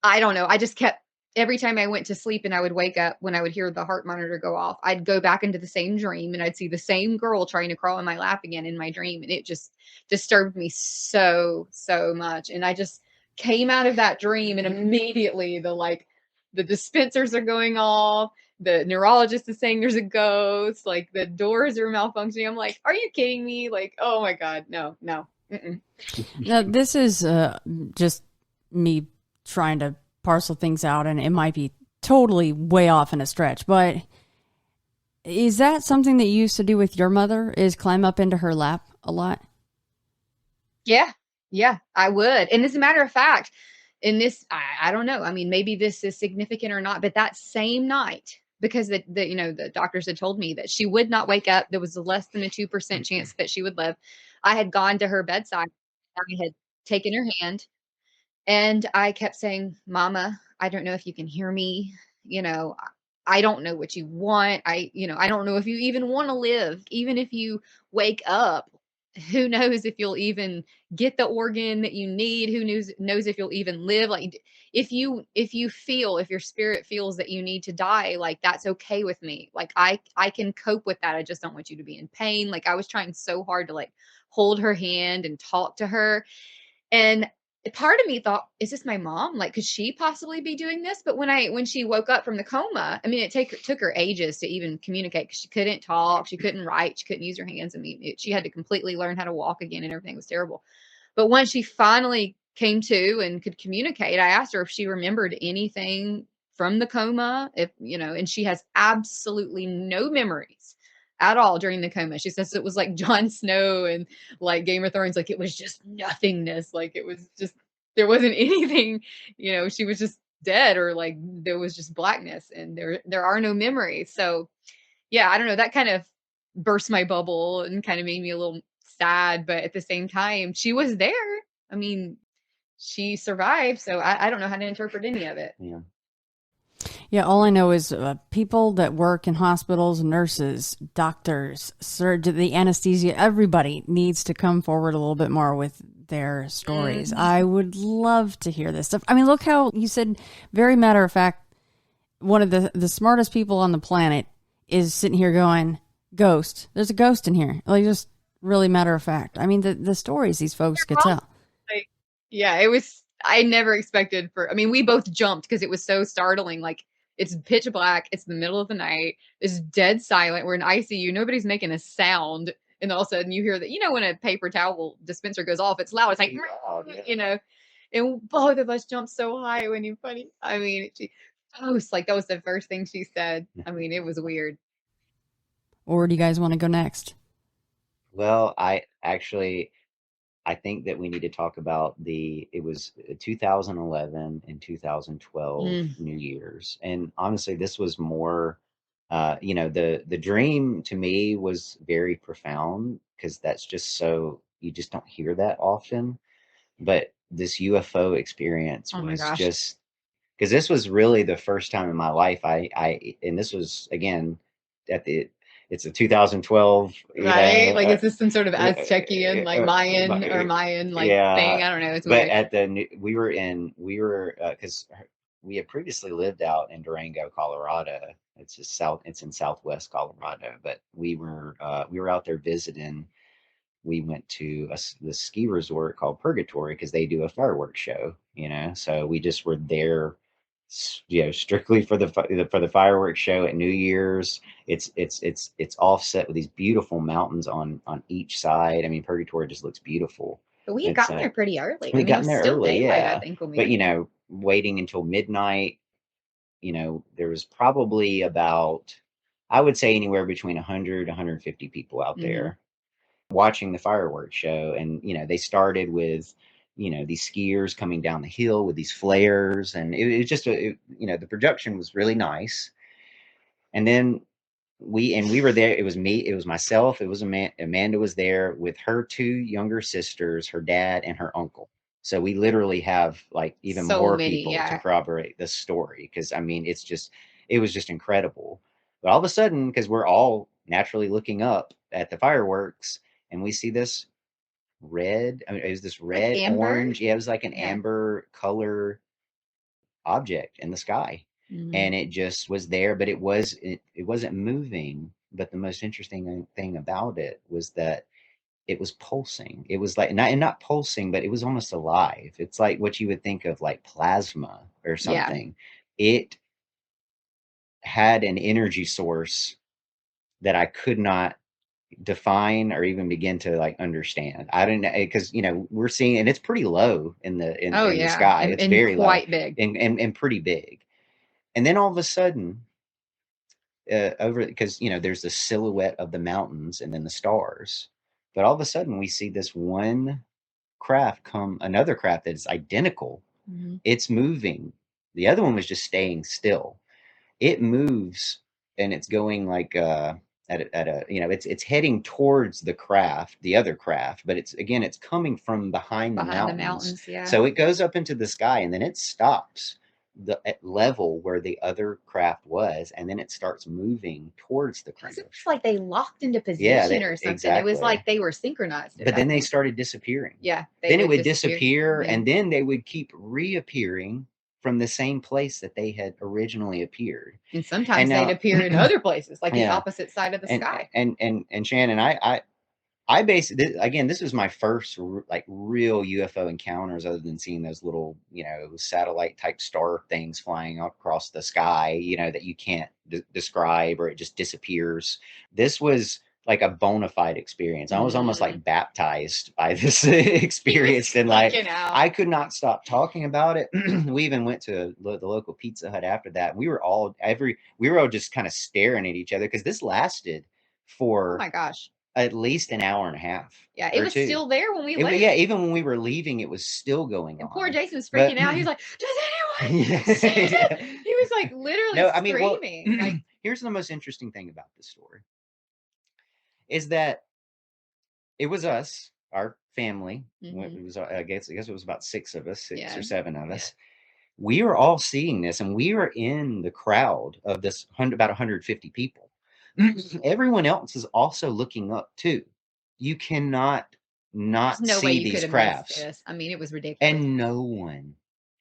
I don't know. I just kept, every time I went to sleep and I would wake up when I would hear the heart monitor go off, I'd go back into the same dream and I'd see the same girl trying to crawl in my lap again in my dream. And it just disturbed me so, so much. And I just came out of that dream and immediately the dispensers are going off. The neurologist is saying there's a ghost, like the doors are malfunctioning. I'm like, are you kidding me? Like, oh my God, no. Mm-mm. Now, this is just me trying to parcel things out, and it might be totally way off in a stretch, but is that something that you used to do with your mother, is climb up into her lap a lot? Yeah. Yeah, I would. And as a matter of fact, in this, I don't know. I mean, maybe this is significant or not, but that same night, because the doctors had told me that she would not wake up. There was less than a 2% chance that she would live. I had gone to her bedside. I had taken her hand and I kept saying, Mama, I don't know if you can hear me. You know, I don't know what you want. I don't know if you even want to live. Even if you wake up, who knows if you'll even get the organ that you need? Who knows if you'll even live? Like if your spirit feels that you need to die, like that's okay with me. Like I can cope with that. I just don't want you to be in pain. Like I was trying so hard to like hold her hand and talk to her. And part of me thought, is this my mom? Like, could she possibly be doing this? But when she woke up from the coma, I mean, took her ages to even communicate because she couldn't talk, she couldn't write, she couldn't use her hands. I mean, she had to completely learn how to walk again, and everything was terrible. But once she finally came to and could communicate, I asked her if she remembered anything from the coma, and she has absolutely no memories at all during the coma. She says it was like Jon Snow and like Game of Thrones, like it was just nothingness. Like it was just, there wasn't anything, she was just dead, or like there was just blackness, and there are no memories. So yeah, I don't know, that kind of burst my bubble and kind of made me a little sad, but at the same time, she was there. I mean, she survived, so I don't know how to interpret any of it. Yeah. Yeah, all I know is people that work in hospitals, nurses, doctors, the anesthesia, everybody needs to come forward a little bit more with their stories. I would love to hear this stuff. I mean, look how you said, very matter of fact, one of the smartest people on the planet is sitting here going, ghost. There's a ghost in here. Like, just really matter of fact. I mean, the stories these folks could tell. Like, yeah, I never expected we both jumped because it was so startling. Like, it's pitch black. It's the middle of the night. It's dead silent. We're in ICU. Nobody's making a sound. And all of a sudden you hear that, when a paper towel dispenser goes off, it's loud. It's like, and both of us jumped so high when you funny. I mean, like that was the first thing she said. I mean, it was weird. Or do you guys want to go next? Well, I think that we need to talk about it was 2011 and 2012 New Year's. And honestly, this was more, the dream to me was very profound because that's just you just don't hear that often. But this UFO experience was just, because this was really the first time in my life and this was again it's a 2012, right? Like, is this some sort of Aztecian, like Mayan thing? I don't know. It's weird. But we were because we had previously lived out in Durango, Colorado. It's in Southwest Colorado, but we were out there visiting. We went to the ski resort called Purgatory because they do a fireworks show, so we just were there, strictly for the fireworks show at New Year's. It's offset with these beautiful mountains on each side. I mean, Purgatory just looks beautiful. But we had gotten there pretty early. We got there early, daylight, yeah. I think when we but waiting until midnight, there was probably about, I would say, anywhere between 100 150 people out there watching the fireworks show. And they started with these skiers coming down the hill with these flares, and it was just the production was really nice. And then we were there. It was me, it was myself, it was Amanda was there with her two younger sisters, her dad, and her uncle. So we literally have like even more people to corroborate this story, because I mean it was just incredible. But all of a sudden, because we're all naturally looking up at the fireworks, and we see this red, I mean, it was this red, like orange, it was like an amber color object in the sky. And it just was there, but it wasn't moving. But the most interesting thing about it was that it was pulsing. It was like not pulsing, but it was almost alive. It's like what you would think of like plasma or something. It had an energy source that I could not define or even begin to like understand. I don't know, because we're seeing, and it's pretty low in the sky. It's very quite low, big and pretty big. And then all of a sudden, because there's the silhouette of the mountains and then the stars, but all of a sudden we see this one another craft that is identical. It's moving. The other one was just staying still. It moves, and it's going like at a it's heading towards the other craft, but it's coming from behind the mountains. Yeah. So it goes up into the sky, and then it stops at level where the other craft was, and then it starts moving towards the craft. It's like they locked into position or something. Exactly. It was like they were synchronized. But then they started disappearing. Yeah. Then it would disappear, and then they would keep reappearing from the same place that they had originally appeared. And sometimes they'd appear in other places, like the opposite side of the sky. And Shannon, I basically, again, this was my first like real UFO encounters, other than seeing those little, satellite type star things flying across the sky, that you can't describe, or it just disappears. This was like a bona fide experience. I was almost like baptized by this experience, and like I could not stop talking about it. We even went to the local Pizza Hut after that. We were all just kind of staring at each other, because this lasted for, oh my gosh, at least an hour and a half. Yeah, it was still there when we left. Yeah, even when we were leaving, it was still going on. Poor Jason was freaking out. He was like, "Does anyone see it?" He was like literally screaming. Like, here's the most interesting thing about this story, is that it was us, our family. It was, I guess it was about 6 of us, 6 or 7 of us. We were all seeing this, and we were in the crowd of this about 150 people. Everyone else is also looking up too. You cannot not see these crafts. I mean, it was ridiculous. And no one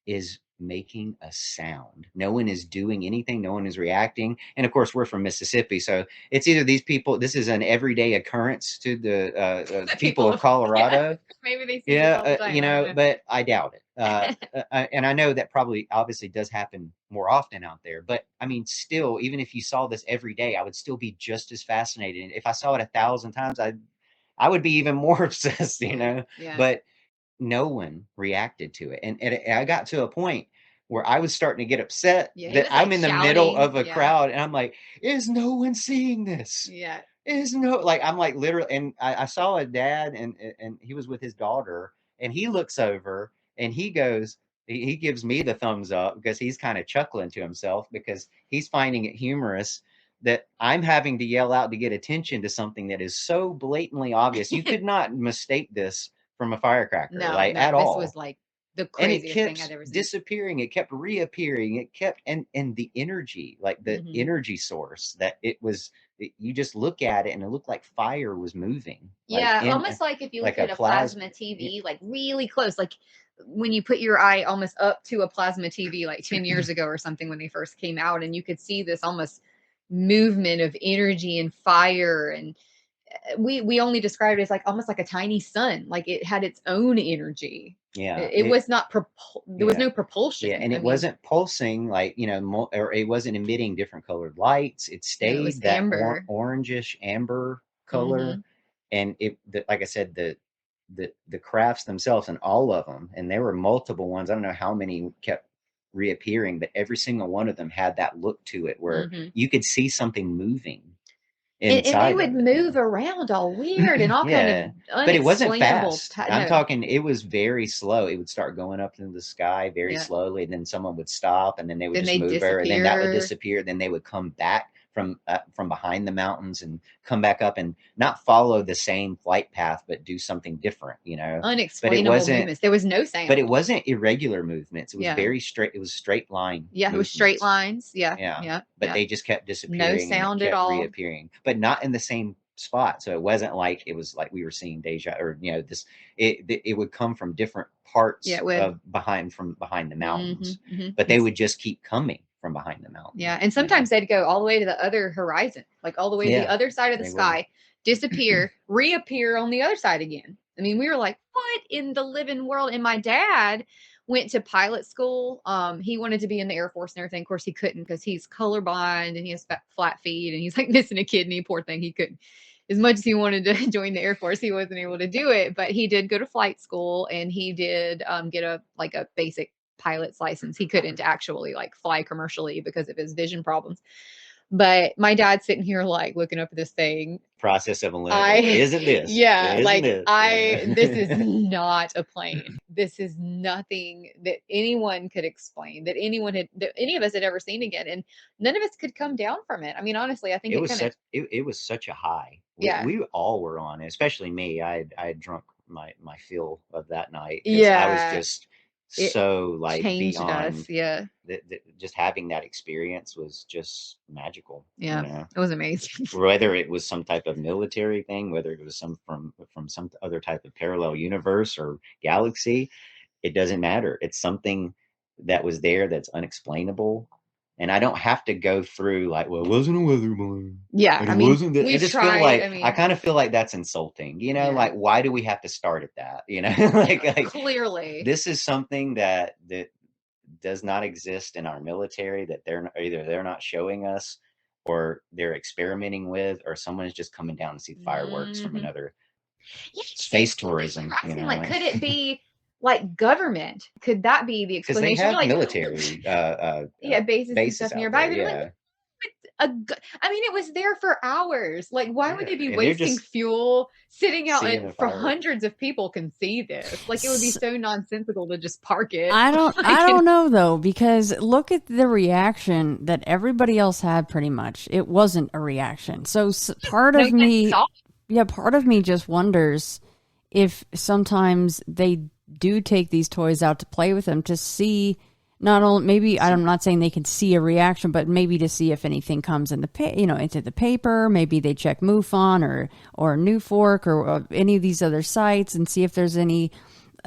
is making a sound. No one is doing anything. No one is reacting. And of course, we're from Mississippi, so it's either these people. This is an everyday occurrence to the people of Colorado. Yeah, maybe they see it all the time, but I doubt it. And I know that probably obviously does happen more often out there. But I mean, still, even if you saw this every day, I would still be just as fascinated. If I saw it 1,000 times, I would be even more obsessed. Yeah. But no one reacted to it. And I got to a point where I was starting to get upset that I'm in the middle of a crowd, and I'm like, is no one seeing this? Yeah. I'm like literally, and I saw a dad, and he was with his daughter, and he looks over and he goes, he gives me the thumbs up, because he's kind of chuckling to himself, because he's finding it humorous that I'm having to yell out to get attention to something that is so blatantly obvious. You could not mistake this from a firecracker, at all. This was like the craziest thing I'd ever seen. Disappearing. It kept reappearing. It kept, and the energy, like the energy source that it was. You just look at it, and it looked like fire was moving. Yeah, almost like if you look at a plasma TV, like really close, like when you put your eye almost up to a plasma TV, like 10 years ago or something, when they first came out, and you could see this almost movement of energy and fire, and we only described it as like almost like a tiny sun, like it had its own energy. Yeah, it was not there was no propulsion. Yeah, and it wasn't pulsing, like, or it wasn't emitting different colored lights. It stayed that amber. Orangish amber color. And like I said, the crafts themselves, and all of them, and there were multiple ones. I don't know how many kept reappearing, but every single one of them had that look to it where you could see something moving. And they would move around all weird and all kind of unexplainable. But it wasn't fast. I'm talking, it was very slow. It would start going up into the sky very slowly, and then someone would stop, and then they would just move over, and then that would disappear. Then they would come back from behind the mountains and come back up, and not follow the same flight path, but do something different, Unexplainable movements. There was no sound. But it wasn't irregular movements. It was very straight. It was straight line. Yeah, movements. It was straight lines. Yeah. But they just kept disappearing. No sound at all. Reappearing, but not in the same spot. So it wasn't like it was like we were seeing deja, or this. It would come from different parts of behind the mountains, but they would just keep coming from behind the mountain. Yeah, and sometimes they'd go all the way to the other horizon, like all the way to the other side of the sky, disappear, reappear on the other side again. I mean, we were like, what in the living world? And my dad went to pilot school. He wanted to be in the Air Force and everything. Of course, he couldn't, because he's colorblind and he has flat feet, and he's like missing a kidney. Poor thing, he couldn't. As much as he wanted to join the Air Force, he wasn't able to do it. But he did go to flight school, and he did get a basic pilot's license. He couldn't actually like fly commercially because of his vision problems. But my dad's sitting here like looking up at this thing. Process of elimination. Isn't this? Yeah, Isn't like this? this is not a plane. This is nothing that anyone could explain, that any of us had ever seen again, and none of us could come down from it. I mean, honestly, I think it was such a high. Yeah. We all were on it, especially me. I had drunk my fill of that night. Yeah. I was just so like changed beyond us. Yeah. Just having that experience was just magical. Yeah. You know? It was amazing. Whether it was some type of military thing, whether it was from some other type of parallel universe or galaxy, it doesn't matter. It's something that was there that's unexplainable. And I don't have to go through like, well, it wasn't a weather balloon. Yeah, Like, I mean, wasn't that, we I just tried, feel like I mean- I kind of feel like that's insulting, you know, Yeah. like why do we have to start at that? You know, like clearly. this is something that does not exist in our military, that they're not showing us, or they're experimenting with, or someone is just coming down to see fireworks from another space tourism. You know, like could it be like government? Could that be the because they explanation? have Like, military bases and stuff out nearby. there, But yeah. I mean, it was there for hours. Like, why would they be and wasting fuel sitting out seeing the for fireworks. hundreds of people can see this? Like, it would be so nonsensical to just park it. I don't Like, I don't know though, because look at the reaction that everybody else had. Pretty much, it wasn't a reaction. So part of me, part of me just wonders if sometimes they do take these toys out to play with them to see. Not only maybe I'm not saying they can see a reaction, but maybe to see if anything comes in into the paper. Maybe they check MUFON or New Fork or any of these other sites and see if there's any,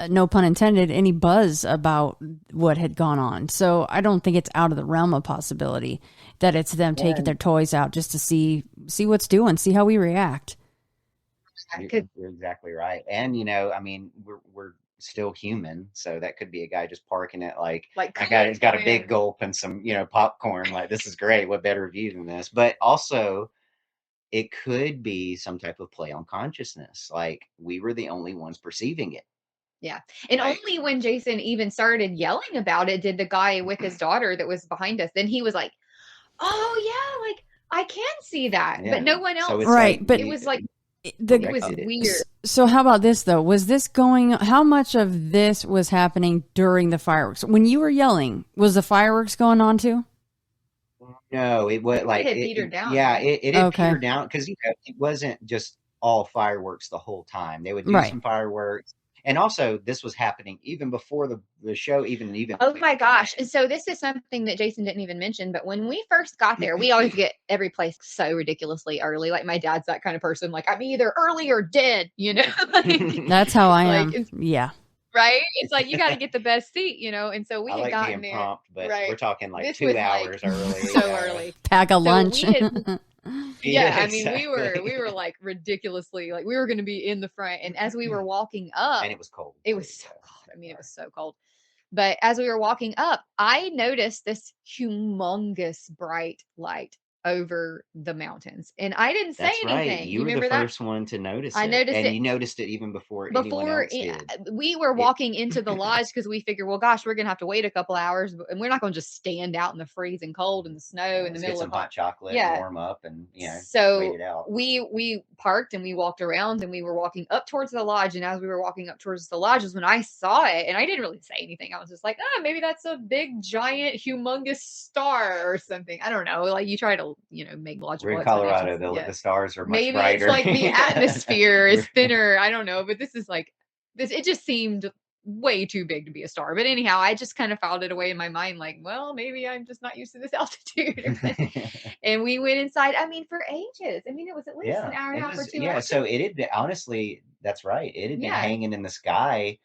no pun intended, any buzz about what had gone on. So I don't think it's out of the realm of possibility that it's them taking their toys out just to see what's doing, see how we react. You're exactly right. And you know, I mean, we're still human, so that could be a guy just parking it like he's got a big gulp and some, you know, popcorn, like this is great, what better view than this? But also it could be some type of play on consciousness, like we were the only ones perceiving it. Yeah. And only when Jason even started yelling about it did the guy with his daughter that was behind us, then he was like, oh yeah, like I can see that. But no one else. So right. But it was like it was weird. So how about this though? Was this how much of this was happening during the fireworks? When you were yelling, was the fireworks going on too? No, it was like it petered down. Yeah, it had petered down because, you know, it wasn't just all fireworks the whole time. They would do some fireworks. And also, this was happening even before the show even. Oh my gosh! And so this is something that Jason didn't even mention. But when we first got there, we always get every place so ridiculously early. Like my dad's that kind of person. Like I'm either early or dead. You know, that's how I am. Yeah. Right? It's like you got to get the best seat, you know. And so we had gotten there. Prompt, but we're talking like this 2 hours early. So early. Pack a lunch. I mean, we were like ridiculously, like we were going to be in the front, and as we were walking up, and it was cold. It was so cold. I mean, it was so cold. But as we were walking up, I noticed this humongous bright light over the mountains, and I didn't say anything. Right. You were the first one to notice it. I noticed and it. You noticed it even before anyone else did. We were walking into the lodge because we figured, well, gosh, we're gonna have to wait a couple hours, and we're not gonna just stand out in the freezing cold and the snow in the middle of some hot chocolate, warm up, and so wait it out. We parked and we walked around, and we were walking up towards the lodge. And as we were walking up towards the lodge, is when I saw it, and I didn't really say anything. I was just like, maybe that's a big, giant, humongous star or something. I don't know. Like you try to, make logical. We're in Colorado. The stars are much brighter. It's like the atmosphere is thinner. I don't know, but this is like this. It just seemed way too big to be a star. But anyhow, I just kind of filed it away in my mind, like, well, maybe I'm just not used to this altitude. And we went inside. I mean, for ages. I mean, it was at least an hour and a half or 2 hours. Yeah, so it had been, honestly, that's right. It had been hanging in the sky.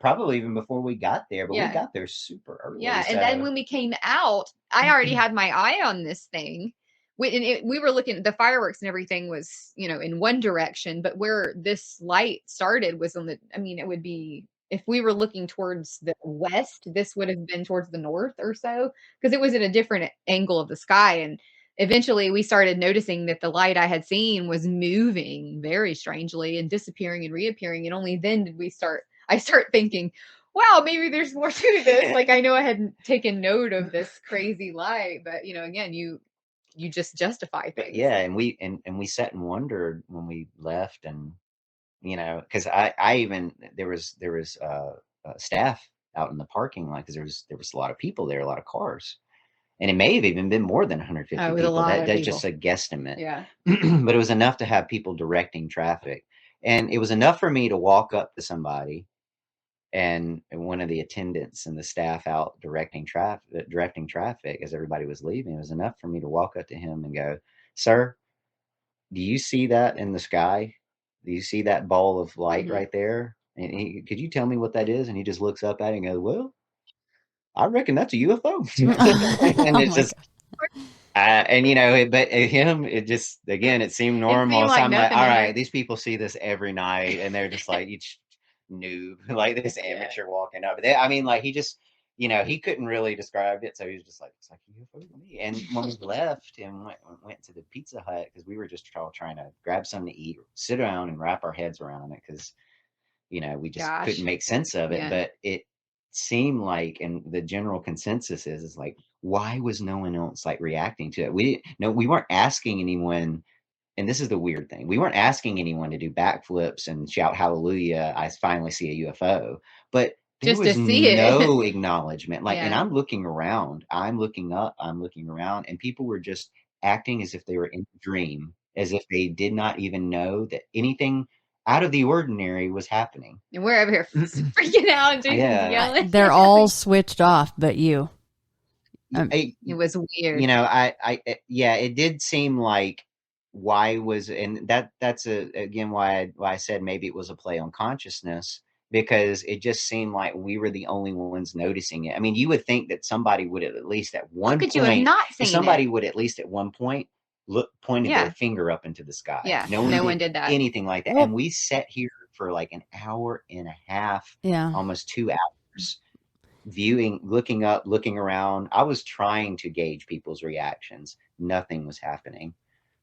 Probably even before we got there, but we got there super early. Yeah, and then when we came out, I already had my eye on this thing. We were looking at the fireworks and everything was, in one direction, but where this light started was it would be, if we were looking towards the west, this would have been towards the north or so, because it was at a different angle of the sky. And eventually we started noticing that the light I had seen was moving very strangely and disappearing and reappearing. And only then did I start thinking, wow, maybe there's more to this. Like, I know I hadn't taken note of this crazy light, but again, you just justify But things. yeah, and we sat and wondered when we left, and because I even there was staff out in the parking lot, because there was a lot of people there, a lot of cars, and it may have even been more than 150 It was a people. lot of That's people. just a guesstimate. Yeah. But it was enough to have people directing traffic, and it was enough for me to walk up to somebody, and one of the attendants and the staff out directing traffic as everybody was leaving. It was enough for me to walk up to him and go, "Sir, do you see that in the sky? Do you see that ball of light right there? And could you tell me what that is?" And he just looks up at it and goes, "Well, I reckon that's a UFO." And Oh it's my just, but him, it just, again, it seemed normal. seemed So like I'm like, nothing all to right, him. these people see this every night, and they're just like each noob, like this amateur walking up. I mean, like he just, he couldn't really describe it, so he was just like, "It's like a UFO to me." And when we left and went to the Pizza Hut, because we were just trying to grab something to eat, sit around and wrap our heads around it, because we just couldn't make sense of it. Yeah. But it seemed like, and the general consensus is like, why was no one else like reacting to it? We weren't asking anyone. And this is the weird thing. We weren't asking anyone to do backflips and shout hallelujah, I finally see a UFO. But there Just to was see no it. acknowledgement. Like, and Yeah. I'm looking around, I'm looking up, I'm looking around, and people were just acting as if they were in a dream, as if they did not even know that anything out of the ordinary was happening. And we're over here freaking out, and Jason's Yeah. yelling. They're all switched off, but you. It was weird. It did seem like, why was, and that's again why I said maybe it was a play on consciousness, because it just seemed like we were the only ones noticing it. I mean, you would think that somebody would at least at one How could point, you have not seen somebody it? would at least at one point pointed Yeah. their finger up into the sky. Yeah, no one did that. anything like that. Well- And we sat here for like an hour and a half, Yeah. almost 2 hours, looking up, looking around. I was trying to gauge people's reactions. Nothing was happening.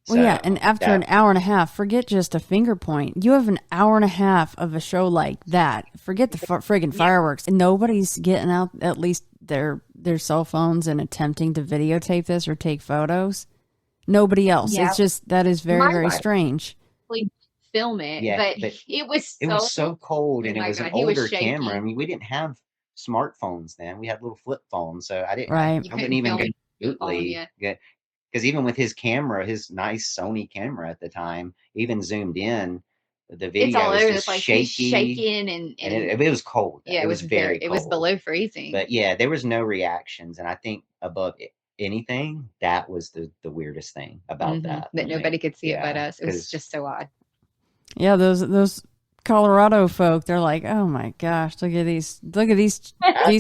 Well, yeah, and after an hour and a half, forget just a finger point. You have an hour and a half of a show like that. Forget the friggin' fireworks. And nobody's getting out at least their cell phones and attempting to videotape this or take photos. Nobody else. Yeah. It's just, that is very, very strange. Film it, Yeah, but it was so cold, and Oh it my was God, an he was older shaking. camera. I mean, we didn't have smartphones then. We had little flip phones, so I didn't. Right. I wouldn't even film go remotely get, because even with his camera, his nice Sony camera at the time, even zoomed in, the video It's all was over the just place. shaky. He's shaking, and it was cold. yeah, it was very It cold. was below freezing. But yeah, there was no reactions, and I think above anything, that was the weirdest thing about that. That nobody could see it but us. It was 'cause- just so odd. Yeah, those Colorado folk, they're like, oh my gosh, look at these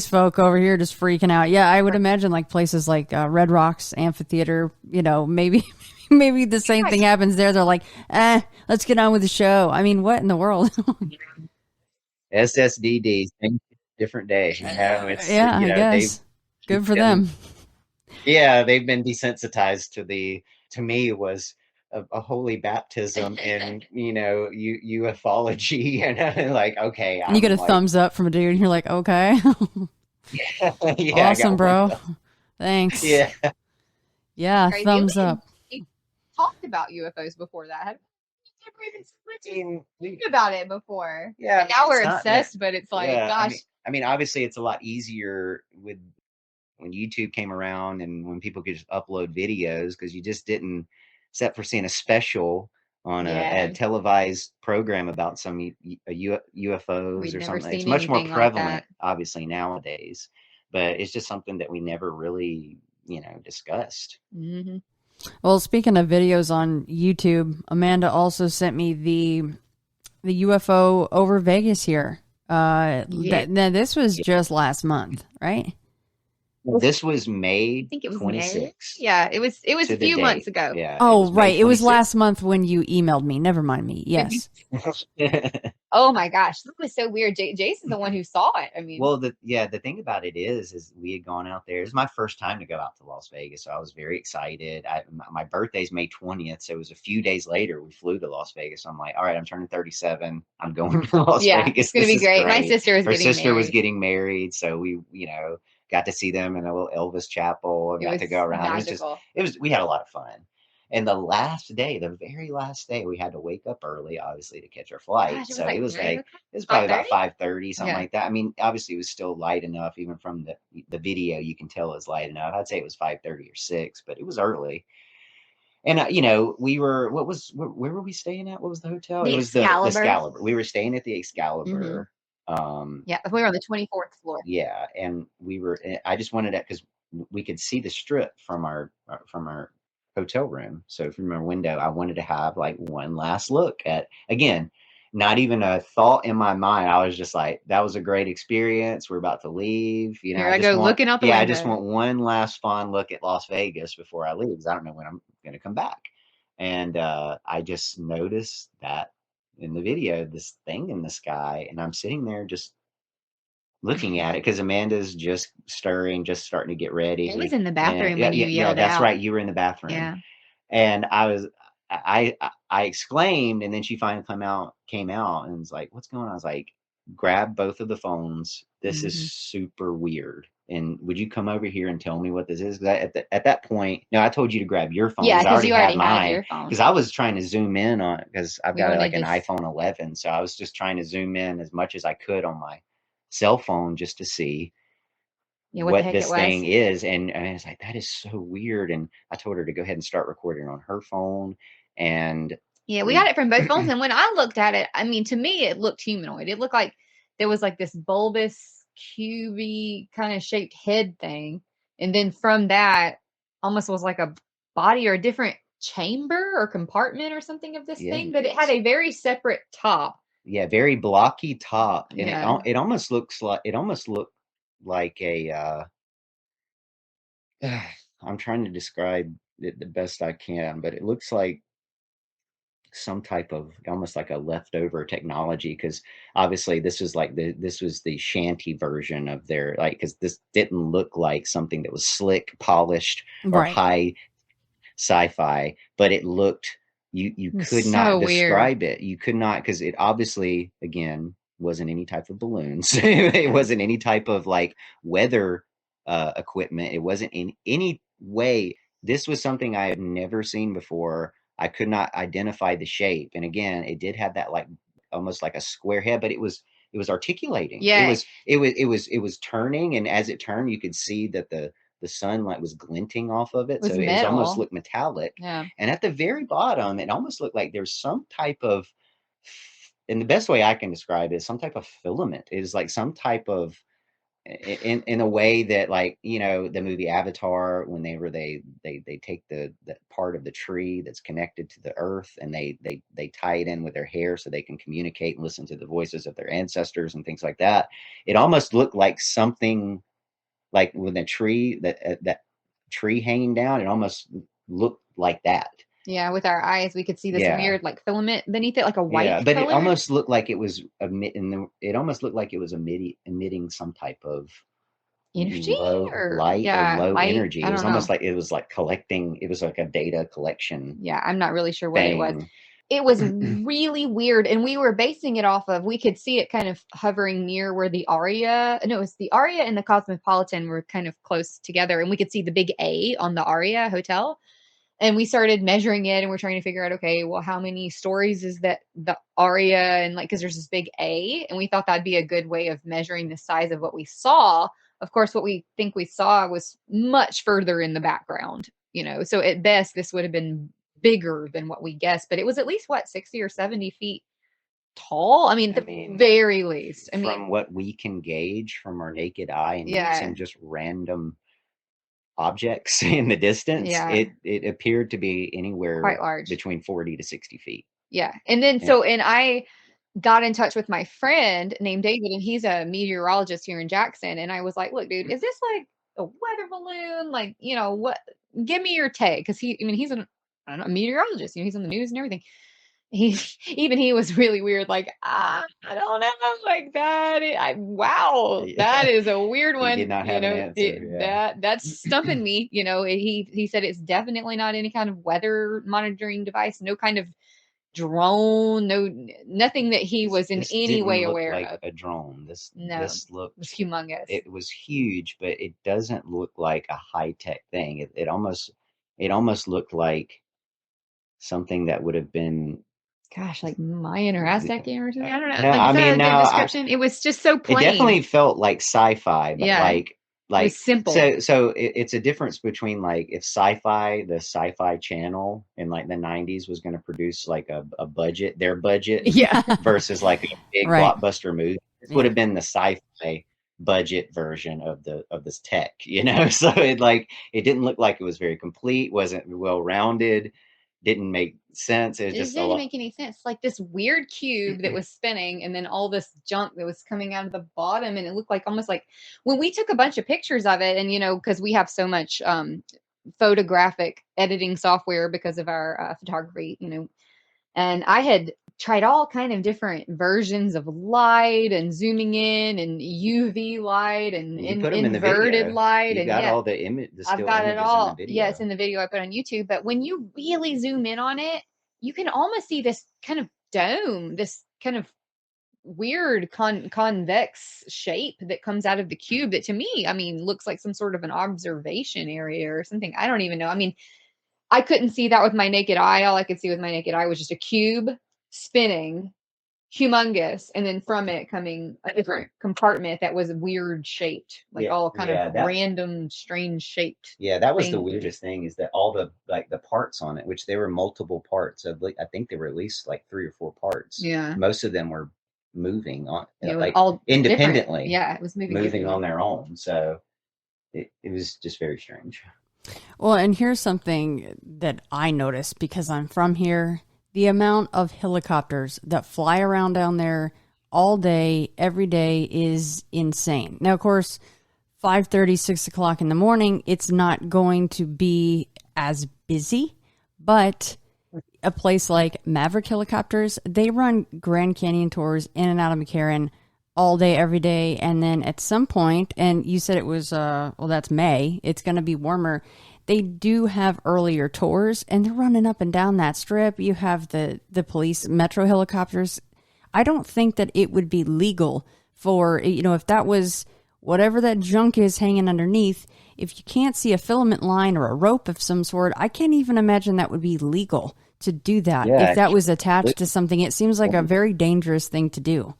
folk over here just freaking out. Yeah, I would imagine like places like Red Rocks Amphitheater, maybe the same thing happens there. They're like, let's get on with the show. I mean, what in the world? SSDD, different day. I guess. Good for them. Yeah, they've been desensitized to me it was a holy baptism in ufology, and like, okay, and you get a thumbs up from a dude, and you're like, okay. yeah, awesome, bro. Thanks. Yeah, Crazy. Thumbs up. We talked about UFOs before that. I've never even think about it before. Yeah, and now we're obsessed, but it's like, gosh. I mean, obviously, it's a lot easier with when YouTube came around and when people could just upload videos, because you just didn't, except for seeing a special on a televised program about some UFOs or something. It's much more prevalent, obviously, nowadays, but it's just something that we never really, discussed. Mm-hmm. Well, speaking of videos on YouTube, Amanda also sent me the UFO over Vegas here. This was just last month, right? This was May, I think it was 26th. Yeah, it was a few months ago. Yeah. Oh, right. It was last month when you emailed me. Never mind me. Yes. Oh my gosh, that was so weird. Jason's the one who saw it. I mean, well, the thing about it is we had gone out there. It was my first time to go out to Las Vegas, so I was very excited. My birthday's May 20th, so it was a few days later we flew to Las Vegas. So I'm like, all right, I'm turning 37. I'm going to Las Vegas. It's gonna be great. My sister was getting married, so we, got to see them in a little Elvis chapel and got to go around. Magical. We had a lot of fun. And the last day, the very last day, we had to wake up early, obviously, to catch our flight. Gosh, so it was probably 5:30? about 5:30, something Yeah. like that. I mean, obviously, it was still light enough. Even from the video, you can tell it was light enough. I'd say it was 5:30 or 6, but it was early. And we were. Where were we staying at? What was the hotel? The It was the Excalibur. Excalibur. We were staying at the Excalibur. Yeah, we were on the 24th floor. Yeah, and I just wanted that because we could see the strip from our hotel room. So from our window, I wanted to have like one last look at, again, not even a thought in my mind. I was just like, that was a great experience. We're about to leave. Here I go looking out the window. I just want one last fond look at Las Vegas before I leave, because I don't know when I'm going to come back. And I just noticed that in the video, this thing in the sky, and I'm sitting there just looking at it because Amanda's just starting to get ready. It was in the bathroom when you yelled that's out. right. You were in the bathroom. Yeah. And I exclaimed, and then she finally came out and was like, "What's going on?" I was like, "Grab both of the phones. This is super weird. And would you come over here and tell me what this is?" At that point, no, I told you to grab your phone. Yeah, because you already had mine. had your phone. Because I was trying to zoom in on it because I've got like an just... iPhone 11, so I was just trying to zoom in as much as I could on my cell phone just to see what this thing is. And I was like, that is so weird. And I told her to go ahead and start recording on her phone. And yeah, we got it from both phones. And when I looked at it, I mean, to me, it looked humanoid. It looked like there was like this bulbous, cubey kind of shaped head thing. And then from that, almost was like a body or a different chamber or compartment or something of this thing. But it had a very separate top. Yeah, very blocky top. And it almost looked like a I'm trying to describe it the best I can, but it looks like some type of almost like a leftover technology, because obviously this was the shanty version of their, like, because this didn't look like something that was slick, polished, or high sci-fi, but it looked, you could not describe it. You could not, because it obviously, again, wasn't any type of balloons. It wasn't any type of like weather equipment. It wasn't in any way. This was something I had never seen before. I could not identify the shape. And again, it did have that like almost like a square head, but it was articulating. Yeah. It was turning, and as it turned, you could see that the sunlight was glinting off of it. So it almost looked metallic. Yeah. And at the very bottom, it almost looked like there's some type of, and the best way I can describe it is some type of filament. It is like some type of, in a way that, like, you know, the movie Avatar, when they take the part of the tree that's connected to the earth, and they tie it in with their hair so they can communicate and listen to the voices of their ancestors and things like that. It almost looked like something like with a tree, that tree hanging down. It almost looked like that. Yeah, with our eyes, we could see this weird like filament beneath it, like a white but color. it almost looked like it was emitting some type of energy or light or low light, energy. It was almost like it was like collecting. It was like a data collection. Yeah, I'm not really sure what it was. It was really weird, and we were basing it off of, we could see it kind of hovering near where the Aria, no, it was the Aria and the Cosmopolitan were kind of close together, and we could see the big A on the Aria Hotel. And we started measuring it, and we're trying to figure out, okay, well, how many stories is that the Aria? And like, because there's this big A, and we thought that'd be a good way of measuring the size of what we saw. Of course, what we think we saw was much further in the background, you know. So at best, this would have been bigger than what we guessed, but it was at least 60 or 70 feet tall. I mean, the very least. I mean, from what we can gauge from our naked eye and just random objects in the distance, it appeared to be anywhere quite large, between 40 to 60 feet. Yeah. And then and I got in touch with my friend named David, and he's a meteorologist here in Jackson. And I was like, look, dude, is this like a weather balloon? Like, you know, what, give me your take. Cause he's a meteorologist, you know, he's on the news and everything. He was really weird. Like, I don't know, like that. That is a weird one. He did not have an answer. That's stumping me. You know, he said it's definitely not any kind of weather monitoring device, no kind of drone, nothing that he was in any way aware like of. a drone. No, This looked, it was humongous. it was huge, but it doesn't look like a high-tech thing. It almost looked like something that would have been, gosh, like Mayan or Aztec or something. I don't know. no, Like, I is that mean, a no, good description? It was just so it plain. definitely felt like sci-fi, but Yeah. It like was simple. so it's a difference between like if the sci-fi channel in like the 90s was going to produce like a budget, their budget, Yeah. versus like a big Right. blockbuster movie. This would have been the sci-fi budget version of this tech, you know. So it didn't look like it was very complete, wasn't well rounded, didn't make sense. It was It just didn't make any sense. Like this weird cube that was spinning, and then all this junk that was coming out of the bottom, and it looked like almost like when we took a bunch of pictures of it, and because we have so much photographic editing software because of our photography, and I had tried all kind of different versions of light and zooming in and UV light and you put them in the inverted video. light. You and got yeah, all the image. I've got it all. In the video. Yeah, it's in the video I put on YouTube. But when you really zoom in on it, you can almost see this kind of dome, this kind of weird convex shape that comes out of the cube that to me, I mean, looks like some sort of an observation area or something. I don't even know. I mean, I couldn't see that with my naked eye. All I could see with my naked eye was just a cube spinning, humongous, and then from it coming a different compartment that was weird shaped, like all kind of random, strange shaped. Yeah, that was the weirdest thing, is that all the parts on it, which there were multiple parts of, I think there were at least like 3 or 4 parts. Yeah, most of them were moving on, all independently. Different. Yeah, it was moving on their own. So it was just very strange. Well, and here's something that I noticed because I'm from here. The amount of helicopters that fly around down there all day, every day is insane. Now, of course, 5:30, 6 o'clock in the morning, it's not going to be as busy, but a place like Maverick Helicopters, they run Grand Canyon tours in and out of McCarran all day, every day. And then at some point, and you said it was, that's May, it's going to be warmer. They do have earlier tours, and they're running up and down that strip. You have the police Metro helicopters. I don't think that it would be legal for, if that was whatever that junk is hanging underneath, if you can't see a filament line or a rope of some sort, I can't even imagine that would be legal to do that. Yeah, if that was attached to something, it seems like a very dangerous thing to do.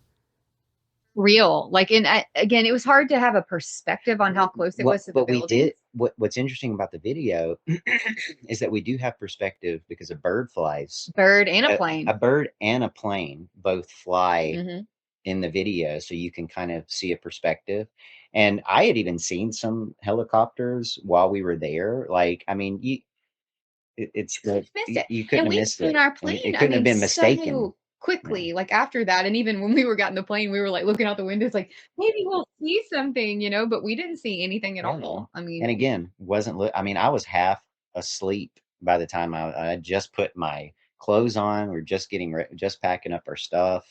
Real, again, it was hard to have a perspective on how close it was to the buildings. We did. What's interesting about the video is that we do have perspective because a bird flies. Bird and a plane. A bird and a plane both fly in the video, so you can kind of see a perspective. And I had even seen some helicopters while we were there. Like, I mean, you couldn't have missed it. Our plane. It couldn't have been mistaken. So quickly, like after that, and even when we were got in the plane, we were like looking out the windows, like maybe we'll see something, but we didn't see anything at all. I mean, and again, I was half asleep by the time I just put my clothes on. We're just just packing up our stuff,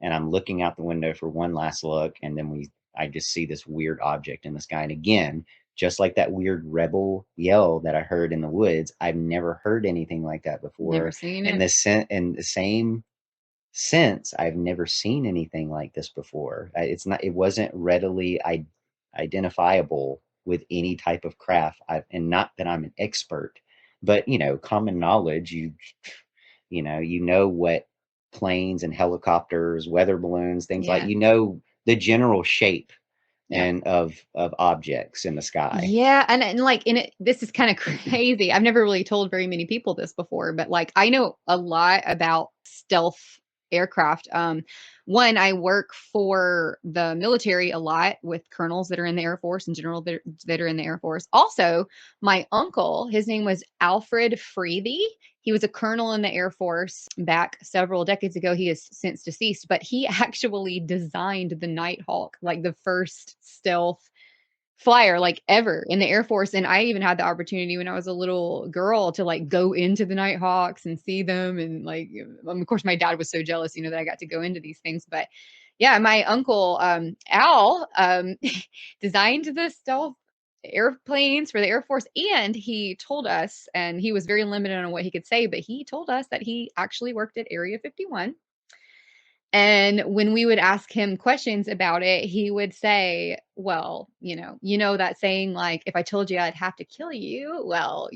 and I'm looking out the window for one last look, and then I just see this weird object in the sky. And again, just like that weird rebel yell that I heard in the woods, I've never heard anything like that before. Never seen it. In the same sense, I've never seen anything like this before. It wasn't readily identifiable with any type of craft. And not that I'm an expert, but common knowledge, you know what planes and helicopters, weather balloons, things like, the general shape and of objects in the sky. Yeah, and this is kind of crazy. I've never really told very many people this before, but I know a lot about stealth aircraft. One, I work for the military a lot with colonels that are in the Air Force and generals that are in the Air Force. Also, my uncle, his name was Alfred Freethie. He was a colonel in the Air Force back several decades ago. He is since deceased, but he actually designed the Nighthawk, like the first stealth flyer ever in the Air Force. And I even had the opportunity when I was a little girl to go into the Nighthawks and see them. And of course my dad was so jealous, that I got to go into these things. But yeah, my uncle Al designed the stealth airplanes for the Air Force. And he told us, and he was very limited on what he could say, but he told us that he actually worked at Area 51. And when we would ask him questions about it, he would say, well, that saying, like, if I told you I'd have to kill you, well,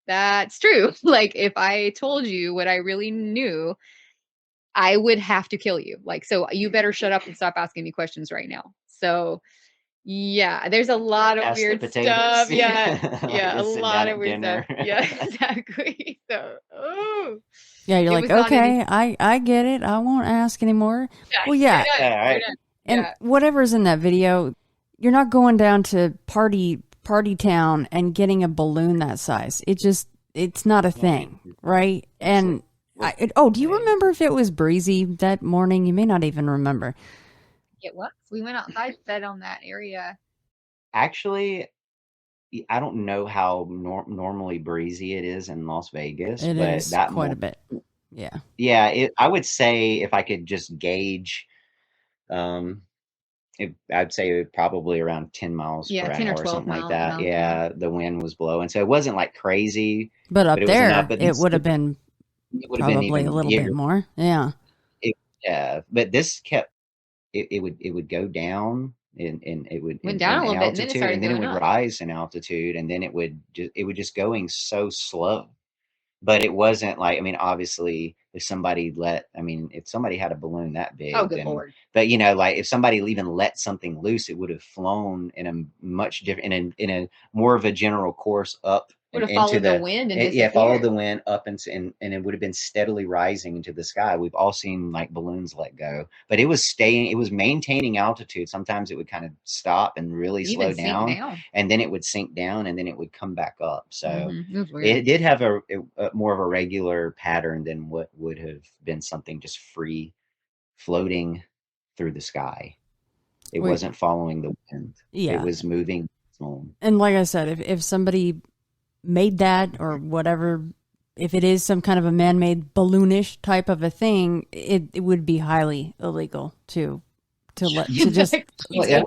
that's true. Like, if I told you what I really knew, I would have to kill you. Like, so you better shut up and stop asking me questions right now. So yeah, there's a lot of weird stuff. Yeah. Yeah. A lot of weird stuff. Yeah, exactly. So, yeah, you're like, okay, I get it. I won't ask anymore. Yeah, well, yeah. Right. And whatever's in that video, you're not going down to party town and getting a balloon that size. It's not a thing, right? And do you remember if it was breezy that morning? You may not even remember. It was. We went outside, fed on that area. Actually, I don't know how normally breezy it is in Las Vegas. It but is quite a bit. Yeah. Yeah, I would say if I could just gauge, I'd say probably around 10 miles per 10 hour or 12 or something like that. miles. Yeah, the wind was blowing. So it wasn't like crazy. But up there, it would have been probably a little bit more. Yeah. Yeah, but this kept, it would go down and it would went down a little bit, and then it would rise in altitude, and then it would just going so slow. But it wasn't like, I mean, obviously, if somebody had a balloon that big, oh, good Lord. But like if somebody even let something loose, it would have flown in a much different, in a more of a general course up. Would have followed the wind and followed the wind up and it would have been steadily rising into the sky. We've all seen like balloons let go, but it was maintaining altitude. Sometimes it would kind of stop and really slow down, and then it would sink down, and then it would come back up. So it did have a more of a regular pattern than what would have been something just free floating through the sky. It wasn't following the wind. Yeah, it was moving. And like I said, if somebody made that or whatever, if it is some kind of a man-made balloonish type of a thing, it would be highly illegal to just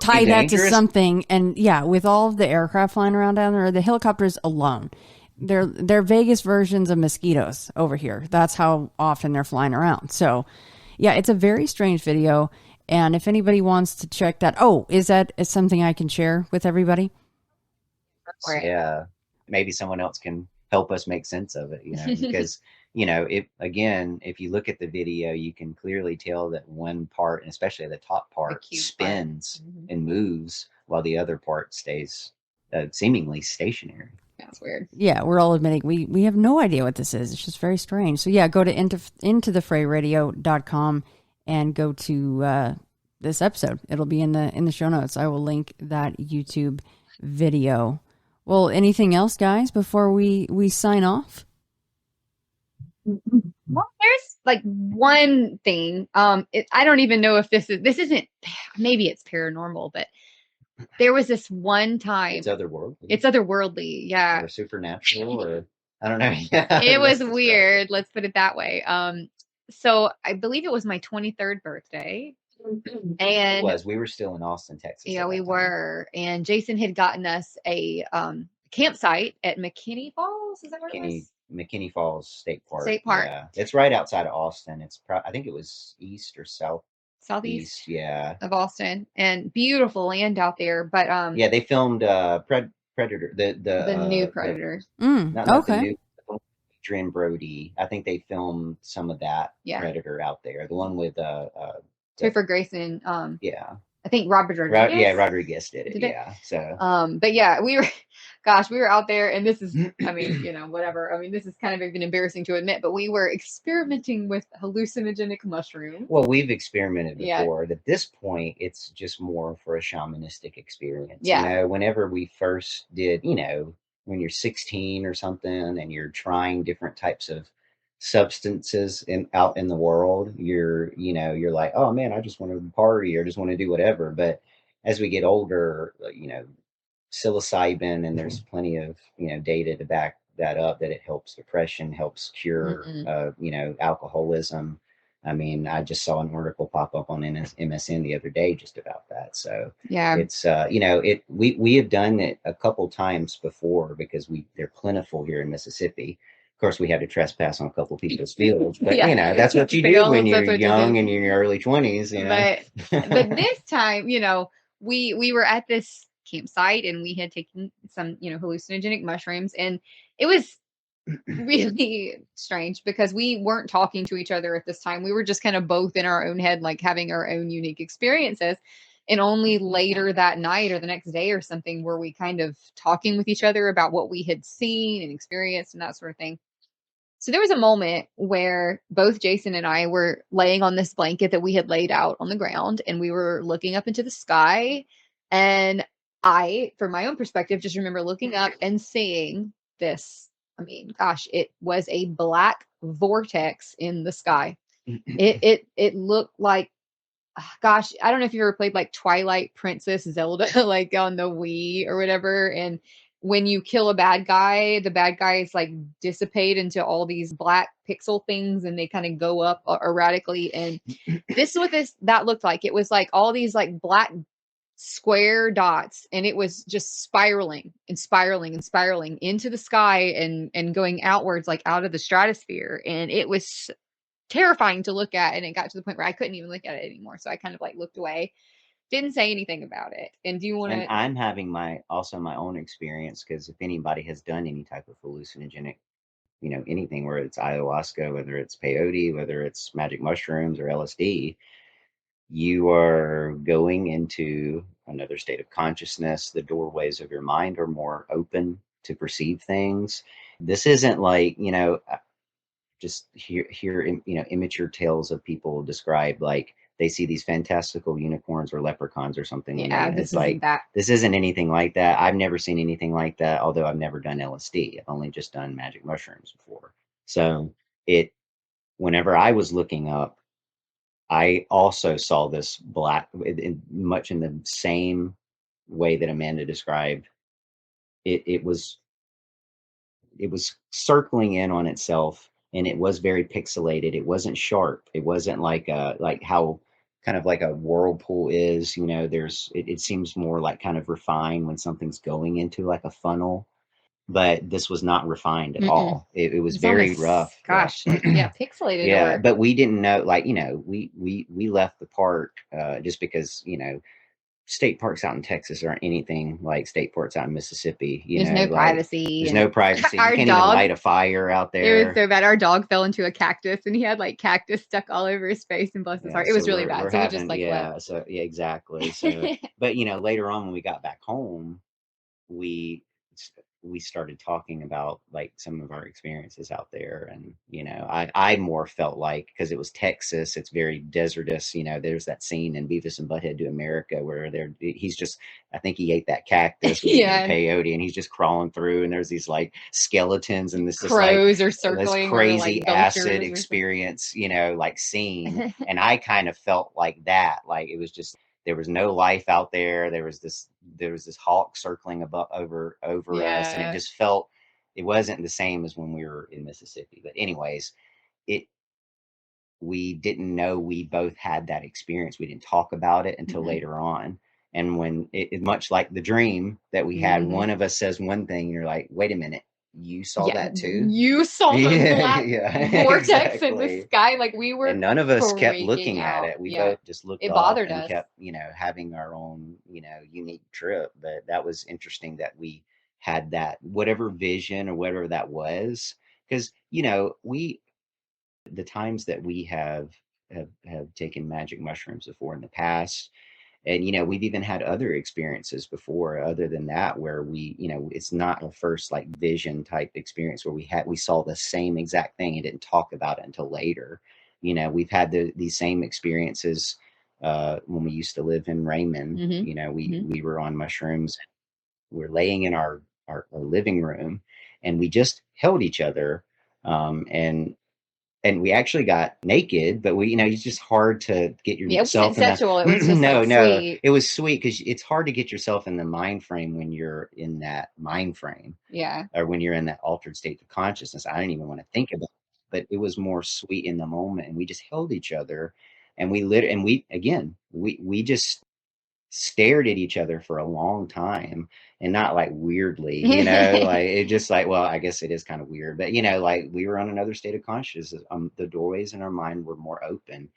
tie that to something. And yeah, with all of the aircraft flying around down there, the helicopters alone, they're Vegas versions of mosquitoes over here. That's how often they're flying around. So yeah, it's a very strange video. And if anybody wants to check that, is something I can share with everybody? Yeah. Maybe someone else can help us make sense of it, because, if you look at the video, you can clearly tell that one part, and especially the top part, spins and moves while the other part stays seemingly stationary. That's weird. Yeah, we're all admitting we have no idea what this is. It's just very strange. So yeah, go to intothefrayradio.com and go to this episode. It'll be in the show notes. I will link that YouTube video. Well, anything else, guys, before we sign off? Well, there's like one thing. I don't even know if this isn't, maybe it's paranormal, but there was this one time. It's otherworldly. It's otherworldly, yeah. Or supernatural, or I don't know. It was weird. Let's put it that way. So I believe it was my 23rd birthday. And we were still in Austin, Texas. Yeah, we were. And Jason had gotten us a campsite at McKinney Falls. Is that where it was? McKinney Falls State Park. Yeah, it's right outside of Austin. It's I think it was east or southeast. Yeah, of Austin, and beautiful land out there. But yeah, they filmed Predator, the new Predator. Not the new, Adrian Brody. I think they filmed some of that Predator out there. The one with Topher Grayson. Yeah. I think Robert Rodriguez. Rodriguez did it. Yeah. So. But yeah, we were out there, and this is, I mean, whatever. I mean, this is kind of even embarrassing to admit, but we were experimenting with hallucinogenic mushrooms. Well, we've experimented before. At this point, it's just more for a shamanistic experience. Yeah. Whenever we first did, when you're 16 or something, and you're trying different types of substances out in the world, you're like, oh man, I just want to party or just want to do whatever. But as we get older, psilocybin, and there's plenty of data to back that up, that it helps depression, helps cure alcoholism, I mean, I just saw an article pop up on MSN the other day just about that. So Yeah. it's we have done it a couple times before because they're plentiful here in Mississippi. Of course, we had to trespass on a couple people's fields, but that's what you do when you're young and you're in your early 20s. But this time, we were at this campsite and we had taken some hallucinogenic mushrooms, and it was really strange because we weren't talking to each other at this time. We were just kind of both in our own head, like having our own unique experiences. And only later that night or the next day or something were we kind of talking with each other about what we had seen and experienced and that sort of thing. So there was a moment where both Jason and I were laying on this blanket that we had laid out on the ground, and we were looking up into the sky. And I, from my own perspective, just remember looking up and seeing this. I mean, gosh, it was a black vortex in the sky. It looked like, gosh, I don't know if you ever played like Twilight Princess Zelda, like on the Wii or whatever. And when you kill a bad guy, the bad guys like dissipate into all these black pixel things and they kind of go up erratically. And this is what that looked like. It was like all these like black square dots, and it was just spiraling and spiraling and spiraling into the sky and going outwards, like out of the stratosphere. And it was terrifying to look at, and it got to the point where I couldn't even look at it anymore. So I kind of like looked away, didn't say anything about it. And do you want to? And I'm having my own experience, because if anybody has done any type of hallucinogenic, anything, where it's ayahuasca, whether it's peyote, whether it's magic mushrooms or LSD, you are going into another state of consciousness. The doorways of your mind are more open to perceive things. This isn't like, just hear immature tales of people describe like they see these fantastical unicorns or leprechauns or something. Yeah, it's like that. This isn't anything like that. I've never seen anything like that, although I've never done LSD. I've only just done magic mushrooms before. So whenever I was looking up, I also saw this black, much in the same way that Amanda described. It was circling in on itself, and it was very pixelated. It wasn't sharp. It wasn't like how kind of like a whirlpool is. It seems more like kind of refined when something's going into like a funnel. But this was not refined at all. It was very rough. Gosh, pixelated. Yeah, but we didn't know, we left the park just because, state parks out in Texas aren't anything like state parks out in Mississippi. There's no privacy. There's no privacy. You can't even light a fire out there. It was so bad. Our dog fell into a cactus, and he had like cactus stuck all over his face, and bless his heart. It was really bad. So we just like left. So yeah, exactly. So, but later on when we got back home, we started talking about like some of our experiences out there. And I more felt like, because it was Texas, it's very desertous. There's that scene in Beavis and Butthead Do America where he's just, I think he ate that cactus with peyote, and he's just crawling through, and there's these like skeletons, and this crows are circling, this crazy like acid experience, like scene. And I kind of felt like that, like it was just, there was no life out there. There was this hawk circling over us, and it just felt, it wasn't the same as when we were in Mississippi. But anyways, we didn't know we both had that experience. We didn't talk about it until later on. And when much like the dream that we had, one of us says one thing, and you're like, wait a minute, you saw that too? You saw the black vortex in the sky. Like we were, and none of us kept looking at it. We both just looked. It bothered us. Kept, having our own, unique trip. But that was interesting that we had that, whatever vision or whatever that was, because the times that we have taken magic mushrooms before in the past. And, we've even had other experiences before, other than that, where we, it's not a first like vision type experience where we saw the same exact thing and didn't talk about it until later. We've had these same experiences when we used to live in Raymond. We were on mushrooms. We're laying in our living room, and we just held each other. And we actually got naked, but it's just hard to get yourself. It wasn't it was just no, sweet. It was sweet because it's hard to get yourself in the mind frame when you're in that mind frame. Yeah. Or when you're in that altered state of consciousness. I don't even want to think about it. but it was more sweet in the moment. And we just held each other, and we just stared at each other for a long time, and not like weirdly, like it just like, well, I guess it is kind of weird, but like we were on another state of consciousness. The doorways in our mind were more open.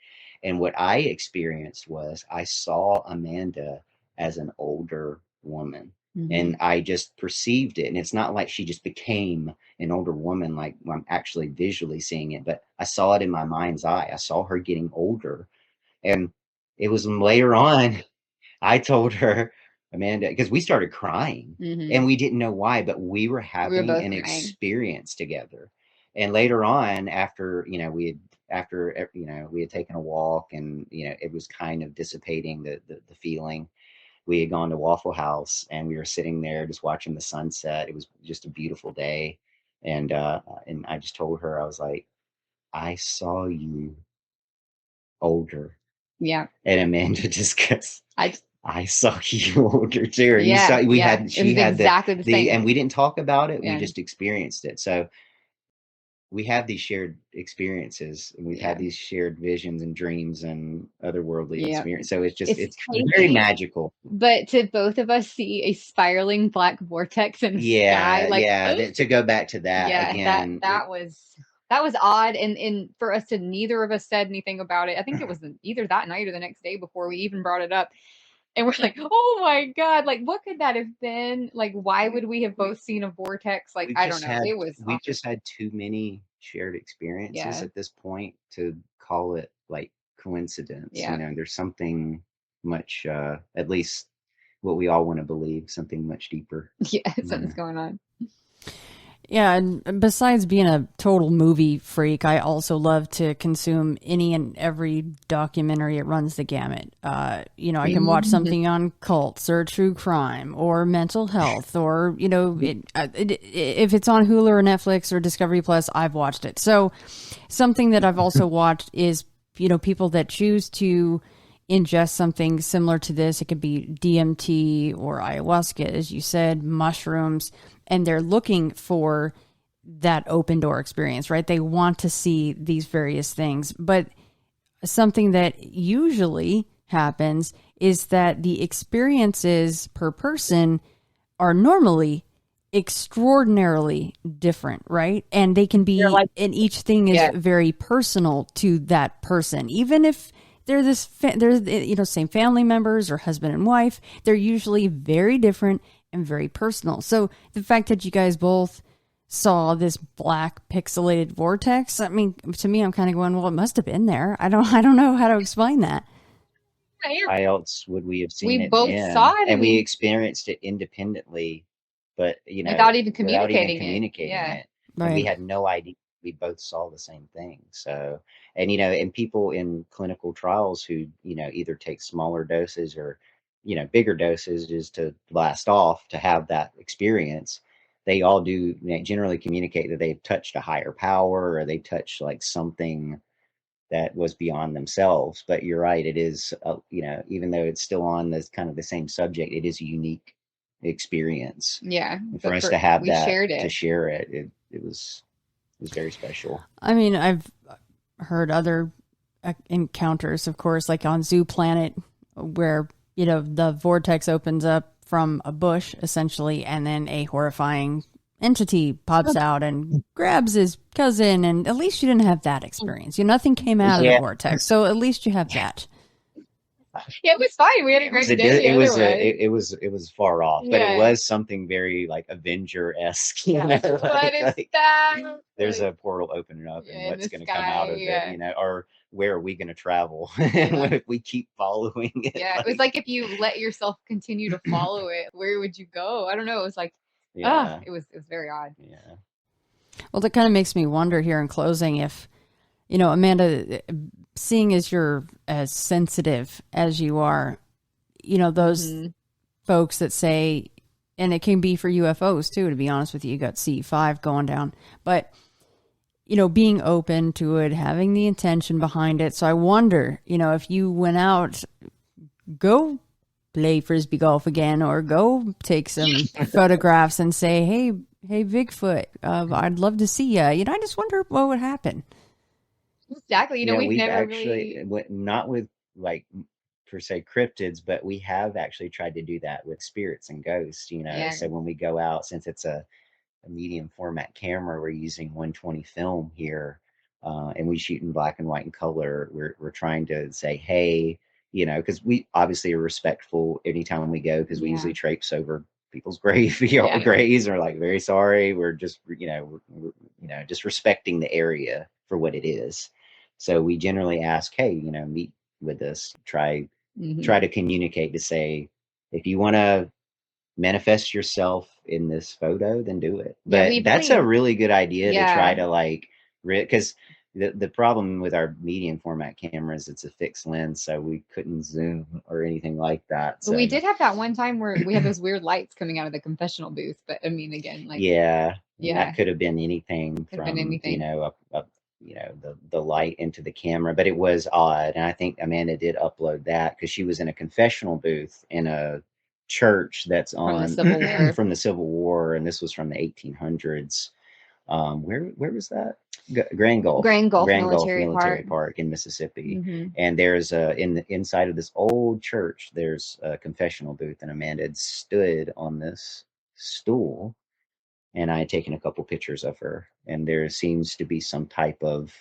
And what I experienced was I saw Amanda as an older woman. And I just perceived it. And it's not like she just became an older woman, like I'm actually visually seeing it, but I saw it in my mind's eye. I saw her getting older. And it was later on, I told her, Amanda, because we started crying and we didn't know why, but we were having an experience together. And later on, after, we had taken a walk, and, it was kind of dissipating the feeling. We had gone to Waffle House, and we were sitting there just watching the sunset. It was just a beautiful day. And I just told her, I was like, I saw you older. Yeah. And Amanda just goes, I saw you older too. Yeah. She had exactly the same. and we didn't talk about it. We just experienced it. So we have these shared experiences, and we've had these shared visions and dreams and otherworldly experience. So it's very magical. But to both of us see a spiraling black vortex in the sky, to go back to that again, that was odd, and for us to, neither of us said anything about it. I think it was either that night or the next day before we even brought it up. And we're like, oh my God, like, what could that have been? Like, why would we have both seen a vortex? Like, I don't know. We just had too many shared experiences at this point to call it like coincidence. There's something much, at least what we all want to believe, something much deeper. Yeah, something's going on. Yeah, and besides being a total movie freak, I also love to consume any and every documentary. It runs the gamut. I can watch something on cults or true crime or mental health, or, if it's on Hulu or Netflix or Discovery Plus, I've watched it. So something that I've also watched is, people that choose to ingest something similar to this. It could be DMT or ayahuasca, as you said, mushrooms, and they're looking for that open door experience, right? They want to see these various things. But something that usually happens is that the experiences per person are normally extraordinarily different, right? And they can be, and each thing is very personal to that person. Even if they're same family members or husband and wife, they're usually very different and very personal. So the fact that you guys both saw this black pixelated vortex, I mean, to me, I'm kind of going, well, it must have been there. I don't know how to explain that. Why else would we have seen it? We both saw it, and we experienced it independently, but without even communicating it. Right. And we had no idea. We both saw the same thing. So, and people in clinical trials who, either take smaller doses or, bigger doses just to blast off, to have that experience, they all do generally communicate that they've touched a higher power, or they touched like something that was beyond themselves. But you're right. It is, even though it's still on this kind of the same subject, it is a unique experience. Yeah. And for us to have that, to share it, it was very special. I mean, I've heard other encounters, of course, like on Zoo Planet, where, the vortex opens up from a bush, essentially, and then a horrifying entity pops out and grabs his cousin. And at least you didn't have that experience. Nothing came out of the vortex. So at least you have that. Yeah, it was fine. We had a great day. It was far off, but it was something very like Avenger-esque. There's a portal opening up, and what's going to come out of it, or where are we going to travel if we keep following it? Yeah, it was like if you let yourself continue to follow it, where would you go? I don't know. It was like, it was very odd. Yeah. Well, that kind of makes me wonder here in closing if, Amanda, seeing as you're as sensitive as you are, those folks that say, and it can be for UFOs too, to be honest with you, you got C5 going down, but being open to it, having the intention behind it. So I wonder, if you went out, go play Frisbee golf again, or go take some photographs and say, hey, hey, Bigfoot, I'd love to see you. You know, I just wonder what would happen. Exactly. You know, we've never actually, not with like per se cryptids, but we have actually tried to do that with spirits and ghosts, you know. Yeah. So when we go out, since it's a medium format camera, we're using 120 film here, and we shoot in black and white and color. We're trying to say, hey, you know, because we obviously are respectful anytime we go, because we usually traipse over people's graves and are like, very sorry, we're just, you know, we're just respecting the area for what it is. So we generally ask, hey, you know, meet with us, try to communicate, to say, if you want to manifest yourself in this photo, then do it. But that's a really good idea to try to like, because the problem with our medium format cameras, it's a fixed lens, so we couldn't zoom or anything like that. So we did have that one time where we had those weird lights coming out of the confessional booth. But I mean, again, like that could have been anything you know, you know, the light into the camera, but it was odd. And I think Amanda did upload that because she was in a confessional booth in a church that's on from the Civil War, and this was from the 1800s. Where was that? Grand Gulf Military Park in Mississippi. And there's in the inside of this old church, there's a confessional booth, and Amanda had stood on this stool, and I had taken a couple pictures of her, and there seems to be some type of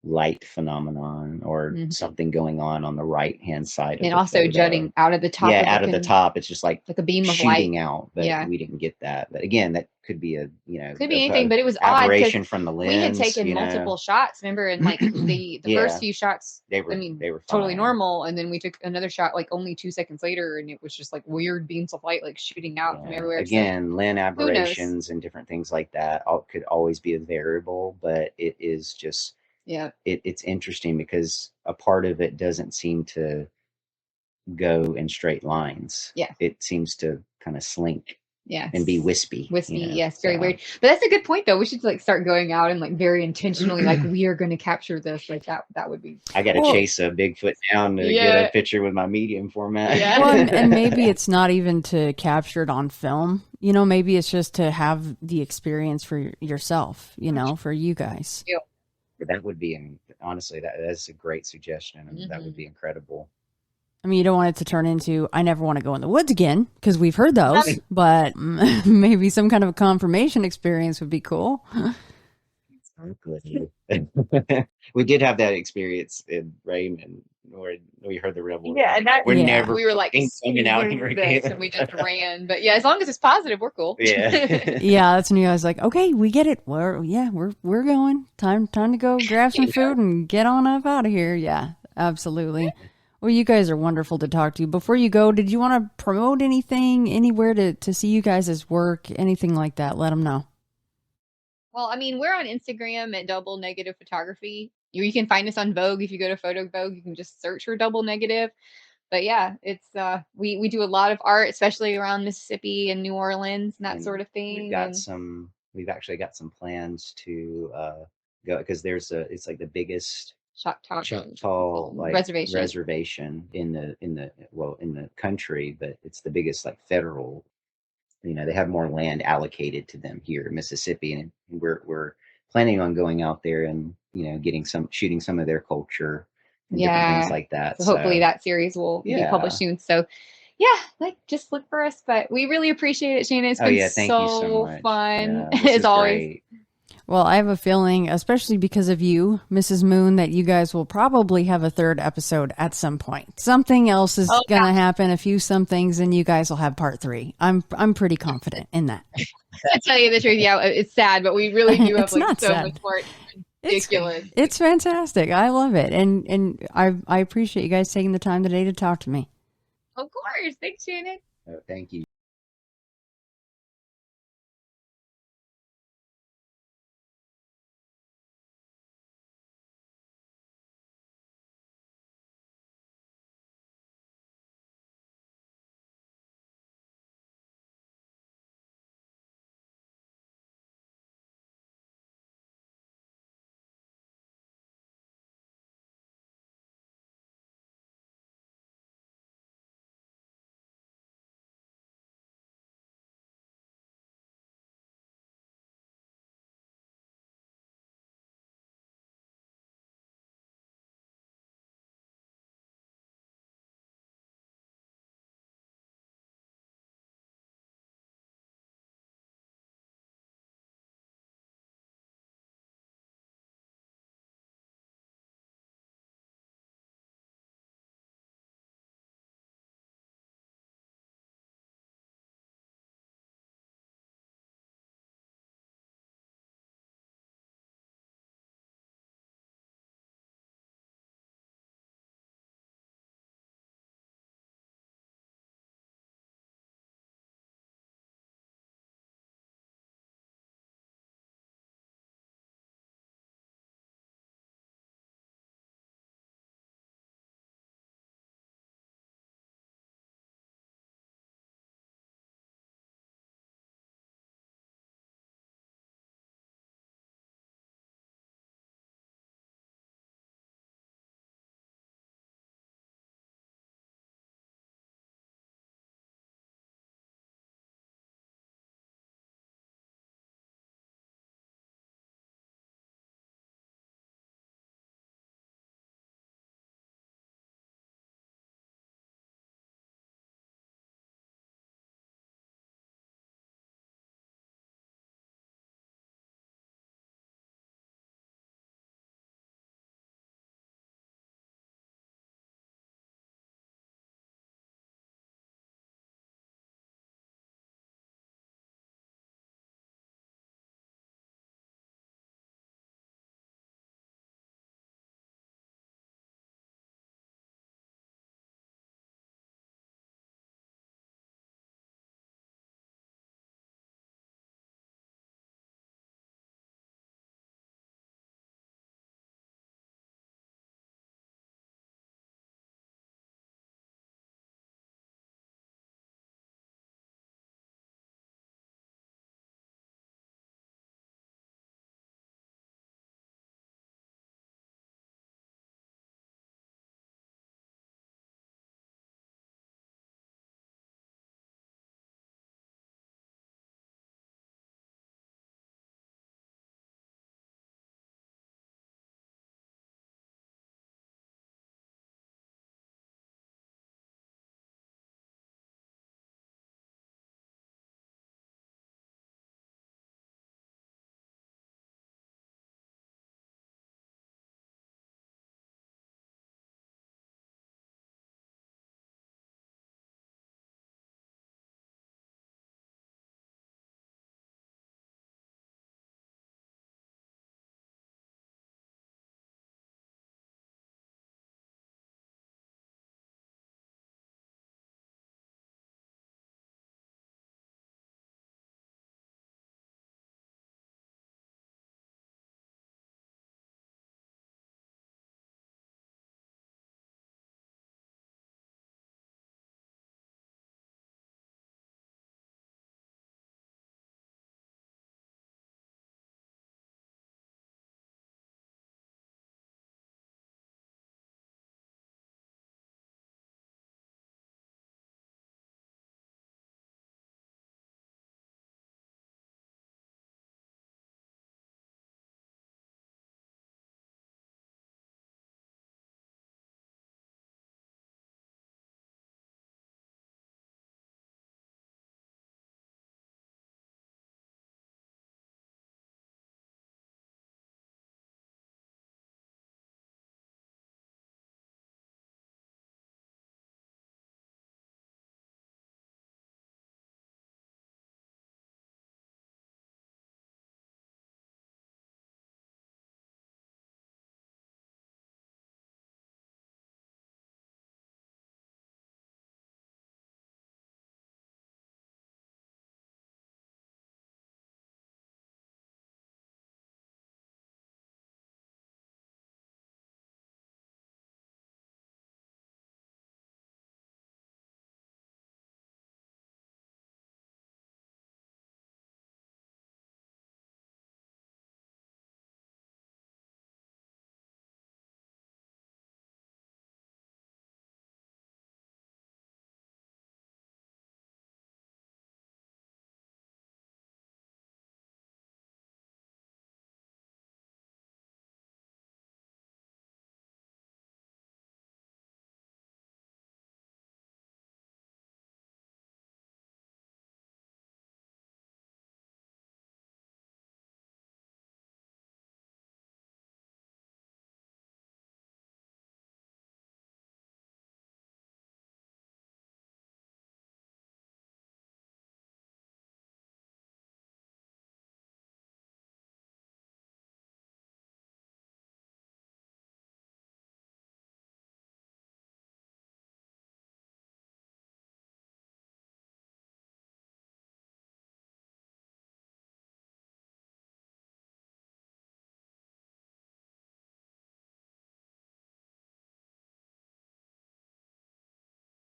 light phenomenon or something going on the right hand side, and also jutting out of the top. Out of the top, it's just like a beam of light shooting out. But we didn't get that. But again, that could be anything. But it was aberration from the lens. We had taken multiple shots. Remember, and like the first few shots, they were totally normal, and then we took another shot like only 2 seconds later, and it was just like weird beams of light like shooting out from everywhere. Again, so, lens aberrations and different things like that could always be a variable, but it is just. It's interesting because a part of it doesn't seem to go in straight lines. It seems to kind of slink and be wispy. You know? Very weird. But that's a good point, though. We should like start going out and like very intentionally like we are going to capture this. Like that would be. I got to chase a Bigfoot down to get a picture with my medium format. Well, and maybe it's not even to capture it on film. You know, maybe it's just to have the experience for yourself. You know, for you guys. That would be, honestly, that's a great suggestion. And that would be incredible. I mean, you don't want it to turn into, I never want to go in the woods again, because we've heard those, but maybe some kind of a confirmation experience would be cool. We did have that experience in Raymond where we heard the rebel. And we were like hanging out here again, and we just ran. But as long as it's positive, we're cool. That's when I was like, okay, we get it. We're going. Time to go grab some food and get on up out of here. Yeah, absolutely. Well, you guys are wonderful to talk to. Before you go, did you want to promote anything anywhere to see you guys' work, anything like that? Let them know. Well, I mean, we're on Instagram at Double Negative Photography. You can find us on Vogue. If you go to Photo Vogue, you can just search for Double Negative. But yeah, it's we do a lot of art, especially around Mississippi and New Orleans and that sort of thing. We've actually got some plans to go, because it's like the biggest Choctaw like reservation in the country, but it's the biggest like federal. You know, they have more land allocated to them here in Mississippi, and we're planning on going out there and, you know, shooting some of their culture and different things like that. So hopefully that series will be published soon. So like just look for us. But we really appreciate it, Shannon. It's been thank you so much. Fun as always. Great. Well, I have a feeling, especially because of you, Mrs. Moon, that you guys will probably have a third episode at some point. Something else is going to happen, a few things, and you guys will have part 3. I'm pretty confident in that. I tell you the truth, it's sad, but we really do have like so much more. Ridiculous. It's fantastic. I love it, and I appreciate you guys taking the time today to talk to me. Of course, thanks, Shannon. Thank you.